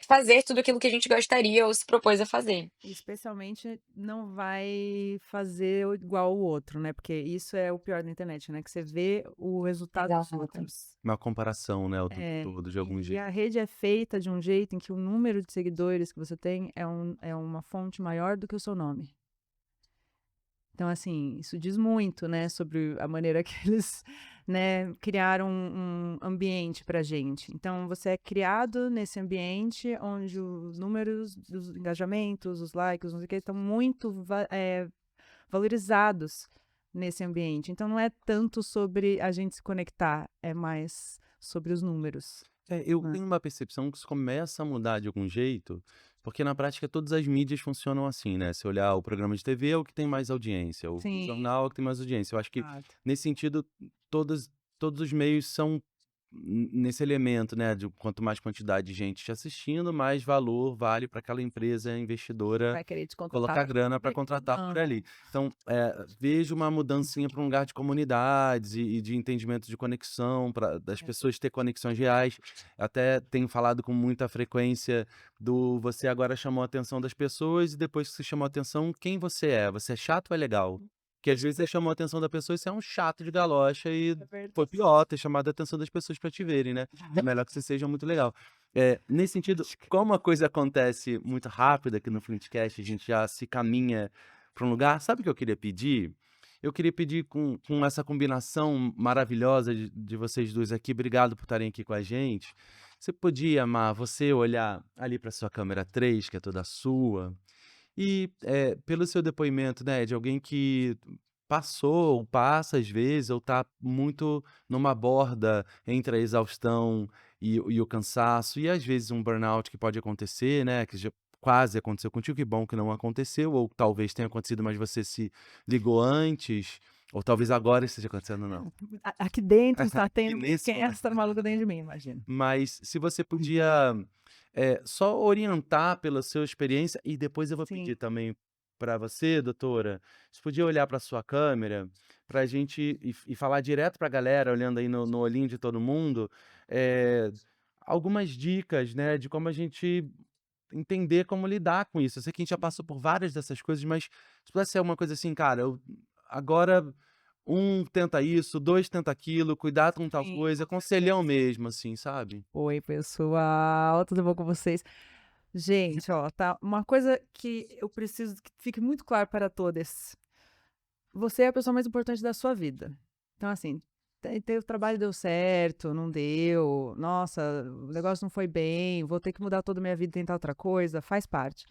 fazer tudo aquilo que a gente gostaria ou se propôs a fazer. Especialmente não vai fazer igual o outro, né, porque isso é o pior da internet, né, que você vê o resultado dos Exato. outros. Uma comparação, né, o tempo É, todo, de algum e jeito. a rede é feita de um jeito em que o número de seguidores que você tem é uma fonte maior do que o seu nome. Então, assim, isso diz muito, né, sobre a maneira que eles, né, criaram um ambiente pra gente. Então, você é criado nesse ambiente onde os números dos engajamentos, os likes, não sei o que, estão muito valorizados nesse ambiente. Então, não é tanto sobre a gente se conectar, é mais sobre os números, Eu né? tenho uma percepção que isso começa a mudar de algum jeito, porque na prática todas as mídias funcionam assim, né? Se olhar o programa de TV é o que tem mais audiência, o Sim, jornal é o que tem mais audiência. Eu acho que, exato. nesse sentido, todos os meios são nesse elemento, né? De quanto mais quantidade de gente te assistindo, mais valor vale para aquela empresa investidora Vai querer te contratar colocar pra grana para fazer. contratar por Aham. ali. Então, vejo uma mudancinha para um lugar de comunidades e de entendimento de conexão, das pessoas ter conexões reais. Até tenho falado com muita frequência do você agora chamou a atenção das pessoas e depois que você chamou a atenção, quem você é? Você é chato ou é legal? Que às vezes você chamou a atenção da pessoa e você é um chato de galocha e É verdade. foi pior ter chamado a atenção das pessoas para te verem, né? É melhor que você seja muito legal. Nesse sentido, como a coisa acontece muito rápido aqui no Flintcast, a gente já se caminha para um lugar. Sabe o que eu queria pedir? Eu queria pedir com essa combinação maravilhosa de vocês dois aqui. Obrigado por estarem aqui com a gente. Você podia, Amar, você olhar ali para sua câmera 3, que é toda sua, e pelo seu depoimento, né, de alguém que passou ou passa às vezes, ou tá muito numa borda entre a exaustão e o cansaço, e às vezes um burnout que pode acontecer, né, que já quase aconteceu contigo, que bom que não aconteceu, ou talvez tenha acontecido, mas você se ligou antes, ou talvez agora esteja acontecendo, não. Aqui dentro está Aqui tendo nesse quem é essa maluca dentro de mim, imagina. mas se você podia, só orientar pela sua experiência, e depois eu vou Sim. pedir também para você, doutora, você podia olhar para sua câmera, para a gente e falar direto para a galera, olhando aí no olhinho de todo mundo, algumas dicas, né, de como a gente entender como lidar com isso. Eu sei que a gente já passou por várias dessas coisas, mas se pudesse ser uma coisa assim, cara, agora um tenta isso, 2 tenta aquilo, cuidado com tal Sim, coisa, com certeza. conselhão mesmo, assim, sabe? Oi, pessoal, tudo bom com vocês? Gente, ó, tá uma coisa que eu preciso que fique muito claro para todos. Você é a pessoa mais importante da sua vida. Então, assim, o trabalho deu certo, não deu, nossa, o negócio não foi bem, vou ter que mudar toda a minha vida e tentar outra coisa, faz parte.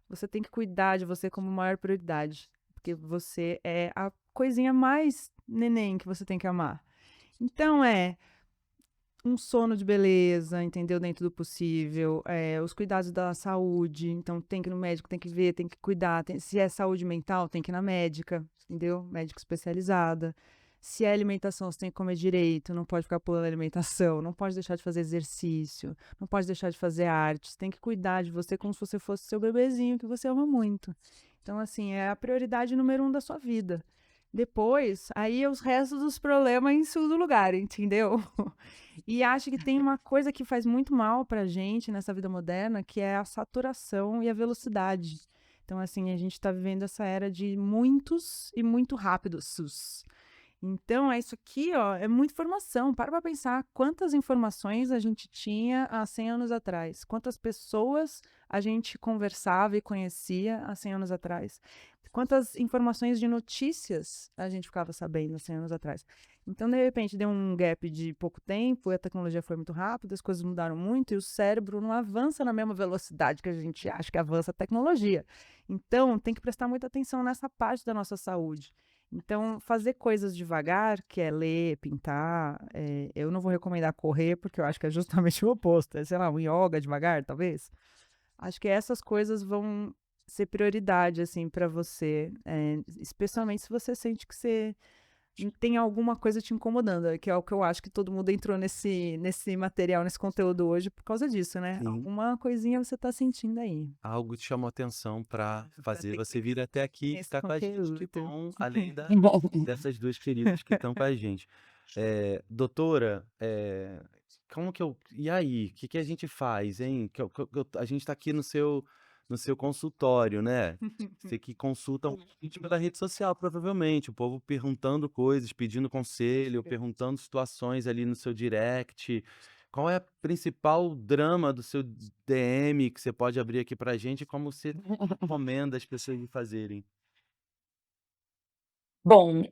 Você tem que cuidar de você como maior prioridade, porque você é a coisinha mais neném que você tem que amar. Então, um sono de beleza, entendeu? Dentro do possível, os cuidados da saúde, então tem que ir no médico, tem que ver, tem que cuidar. Se é saúde mental, tem que ir na médica, entendeu? Médica especializada. Se é alimentação, você tem que comer direito, não pode ficar pulando alimentação, não pode deixar de fazer exercício, não pode deixar de fazer arte, você tem que cuidar de você como se você fosse seu bebezinho que você ama muito. Então, assim, é a prioridade número 1 da sua vida. Depois, aí os restos dos problemas em segundo lugar, entendeu? E acho que tem uma coisa que faz muito mal pra gente nessa vida moderna, que é a saturação e a velocidade. Então, assim, a gente está vivendo essa era de muitos e muito rápidos. Então, é isso aqui, ó, é muita informação. Para pensar quantas informações a gente tinha há 100 anos atrás. Quantas pessoas a gente conversava e conhecia há 100 anos atrás. Quantas informações de notícias a gente ficava sabendo há 100 anos atrás. Então, de repente, deu um gap de pouco tempo, a tecnologia foi muito rápida, as coisas mudaram muito e o cérebro não avança na mesma velocidade que a gente acha que avança a tecnologia. Então, tem que prestar muita atenção nessa parte da nossa saúde. Então, fazer coisas devagar, que é ler, pintar, eu não vou recomendar correr, porque eu acho que é justamente o oposto. É, sei lá, um yoga devagar, talvez. Acho que essas coisas vão ser prioridade, assim, para você. Especialmente se você sente que você tem alguma coisa te incomodando, que é o que eu acho que todo mundo entrou nesse material, nesse conteúdo hoje por causa disso, né? Sim. Alguma coisinha você tá sentindo aí. Algo te chamou atenção para fazer ter você vir até aqui e esse ficar com a gente, que conteúdo. bom, além dessas duas queridas que estão com a gente. Doutora, como que eu. E aí? O que, que a gente faz, hein? A gente tá aqui no seu consultório, né? Você que consulta um vídeo pela rede social, provavelmente. O povo perguntando coisas, pedindo conselho, perguntando situações ali no seu direct. Qual é a principal drama do seu DM que você pode abrir aqui pra gente e como você recomenda as pessoas de fazerem? Bom,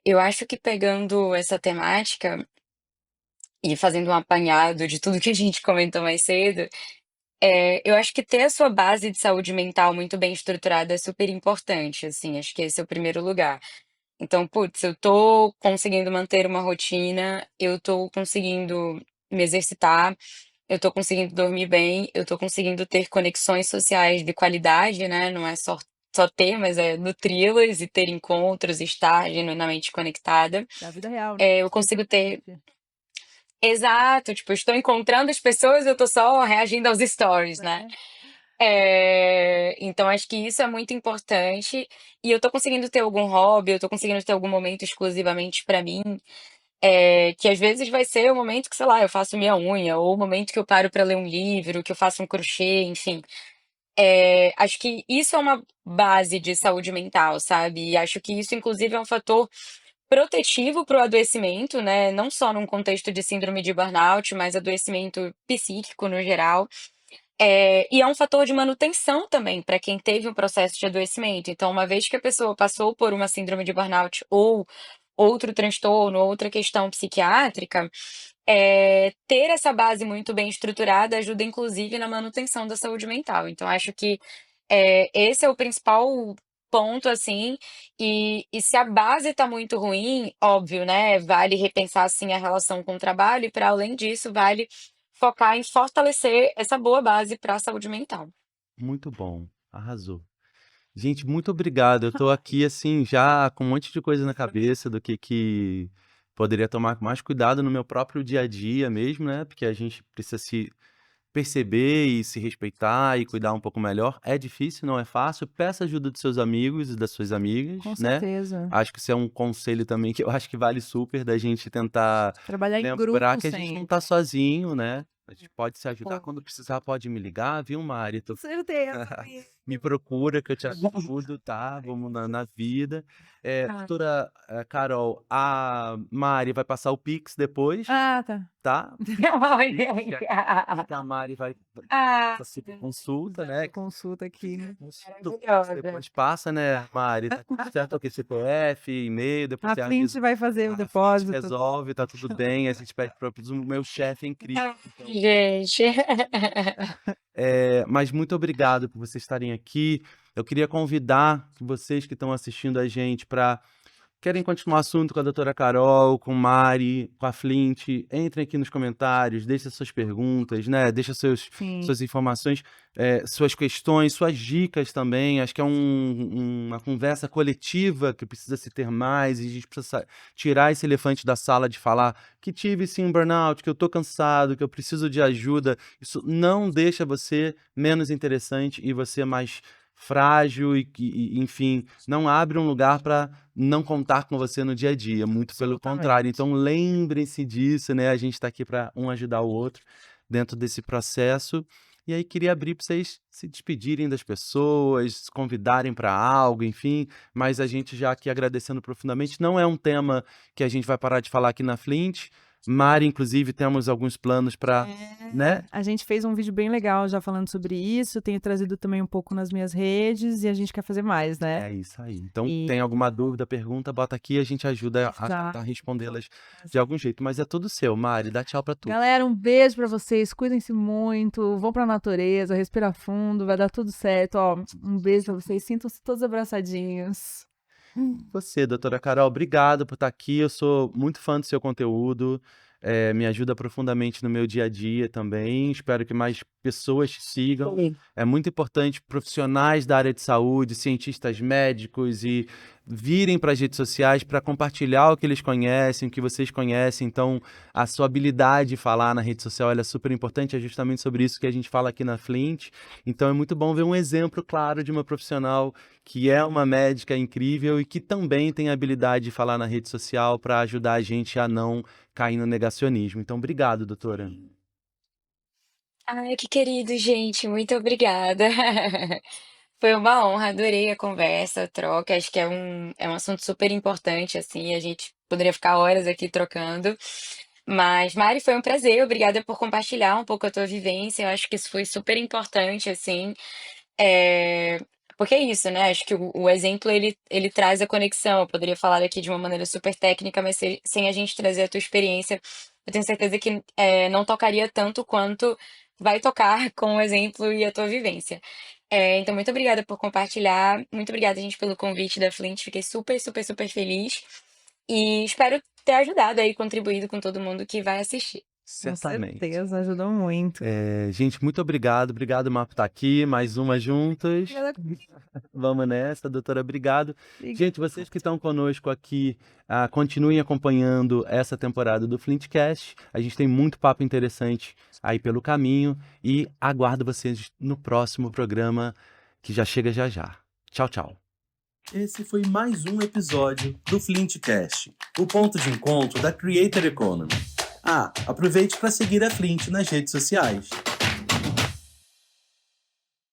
eu acho que pegando essa temática e fazendo um apanhado de tudo que a gente comentou mais cedo, eu acho que ter a sua base de saúde mental muito bem estruturada é super importante, assim, acho que esse é o primeiro lugar. Então, putz, eu tô conseguindo manter uma rotina, eu tô conseguindo me exercitar, eu tô conseguindo dormir bem, eu tô conseguindo ter conexões sociais de qualidade, né, não é só ter, mas é nutri-las e ter encontros, estar genuinamente conectada. Da vida real, né? Eu consigo ter Literalmente. exato, tipo, estou encontrando as pessoas, eu tô só reagindo aos stories, né. Né? Então acho que isso é muito importante, e eu tô conseguindo ter algum hobby, eu tô conseguindo ter algum momento exclusivamente pra mim, que às vezes vai ser o momento que, sei lá, eu faço minha unha, ou o momento que eu paro pra ler um livro, que eu faço um crochê, enfim. Acho que isso é uma base de saúde mental, sabe, e acho que isso inclusive é um fator protetivo para o adoecimento, né, não só num contexto de síndrome de burnout, mas adoecimento psíquico no geral. E é um fator de manutenção também para quem teve um processo de adoecimento. Então, uma vez que a pessoa passou por uma síndrome de burnout ou outro transtorno, outra questão psiquiátrica, ter essa base muito bem estruturada ajuda, inclusive, na manutenção da saúde mental. Então, acho que esse é o principal ponto, assim, e se a base está muito ruim, óbvio, né, vale repensar, assim, a relação com o trabalho e, para além disso, vale focar em fortalecer essa boa base para a saúde mental. Muito bom, arrasou. Gente, muito obrigado. Eu tô aqui, assim, já com um monte de coisa na cabeça do que poderia tomar mais cuidado no meu próprio dia a dia mesmo, né? Porque a gente precisa se perceber e se respeitar e cuidar um pouco melhor. É difícil, não é fácil. Peça ajuda dos seus amigos e das suas amigas, Com né? certeza. Acho que isso é um conselho também que eu acho que vale super da gente tentar Trabalhar em lembrar grupo que a gente não sempre. tá sozinho, né? A gente pode se ajudar. Quando precisar, pode me ligar, viu, Mari? Com certeza, amigo. Me procura que eu te ajudo, tá? Vamos na vida. Ah. Doutora Carol, a Mari vai passar o Pix depois, Ah, tá. tá? Olha. Que a Mari vai Ah, fazer consulta, né? Consulta aqui. maravilhosa. Depois passa, né, Mari? Tá tudo certo aqui, CPF, e-mail, depois A você Flint avisa. vai fazer o A gente depósito. resolve, tá tudo bem. A gente pede para o meu chefe é incrível. Então, Gente. mas muito obrigado por vocês estarem aqui. Eu queria convidar vocês que estão assistindo a gente para querem continuar o assunto com a doutora Carol, com Mari, com a Flint, entrem aqui nos comentários, deixem suas perguntas, né? Deixa Sim. suas informações, suas questões, suas dicas também. Acho que é uma conversa coletiva que precisa se ter mais e a gente precisa tirar esse elefante da sala de falar que tive sim um burnout, que eu tô cansado, que eu preciso de ajuda. Isso não deixa você menos interessante e você mais frágil enfim, não abre um lugar para não contar com você no dia a dia, muito pelo contrário. Então lembrem-se disso, né? A gente está aqui para um ajudar o outro dentro desse processo. E aí queria abrir para vocês se despedirem das pessoas, se convidarem para algo, enfim. Mas a gente já aqui agradecendo profundamente. Não é um tema que a gente vai parar de falar aqui na Flint. Mari, inclusive, temos alguns planos para, né? A gente fez um vídeo bem legal já falando sobre isso, tenho trazido também um pouco nas minhas redes e a gente quer fazer mais, né? É isso aí. Então, E- tem alguma dúvida, pergunta, bota aqui, a gente ajuda a Tá. tentar respondê-las de algum jeito. Mas é tudo seu, Mari. Dá tchau pra tu. Galera, um beijo pra vocês, cuidem-se muito, vão pra natureza, respira fundo, vai dar tudo certo, ó. Um beijo pra vocês, sintam-se todos abraçadinhos. Você, doutora Carol, obrigado por estar aqui. Eu sou muito fã do seu conteúdo. Me ajuda profundamente no meu dia a dia também. Espero que mais pessoas te sigam. É muito importante profissionais da área de saúde, cientistas médicos e virem para as redes sociais para compartilhar o que eles conhecem, o que vocês conhecem. Então, a sua habilidade de falar na rede social ela é super importante, é justamente sobre isso que a gente fala aqui na Flint. Então, é muito bom ver um exemplo claro de uma profissional que é uma médica incrível e que também tem a habilidade de falar na rede social para ajudar a gente a não cair no negacionismo. Então, obrigado, doutora. Ai, que querido, gente, muito obrigada. Foi uma honra, adorei a conversa, a troca, acho que é um assunto super importante, assim, a gente poderia ficar horas aqui trocando. Mas, Mari, foi um prazer, obrigada por compartilhar um pouco a tua vivência, eu acho que isso foi super importante, assim, eh, porque é isso, né, acho que o exemplo ele traz a conexão, eu poderia falar aqui de uma maneira super técnica, mas sem a gente trazer a tua experiência, eu tenho certeza que, não tocaria tanto quanto vai tocar com o exemplo e a tua vivência. Então muito obrigada por compartilhar, muito obrigada, gente, pelo convite da Flint, fiquei super, super, super feliz, e espero ter ajudado aí, contribuído com todo mundo que vai assistir. Com Certamente. certeza, ajudou muito. Gente, muito obrigado. Obrigado, Mar, por estar aqui. Mais uma juntas. Vamos nessa, doutora. Obrigado. Gente, vocês que estão conosco aqui, continuem acompanhando essa temporada do Flintcast. A gente tem muito papo interessante aí pelo caminho e aguardo vocês no próximo programa que já chega já já. Tchau, tchau. Esse foi mais um episódio do Flintcast, o ponto de encontro da Creator Economy. Aproveite para seguir a Flint nas redes sociais.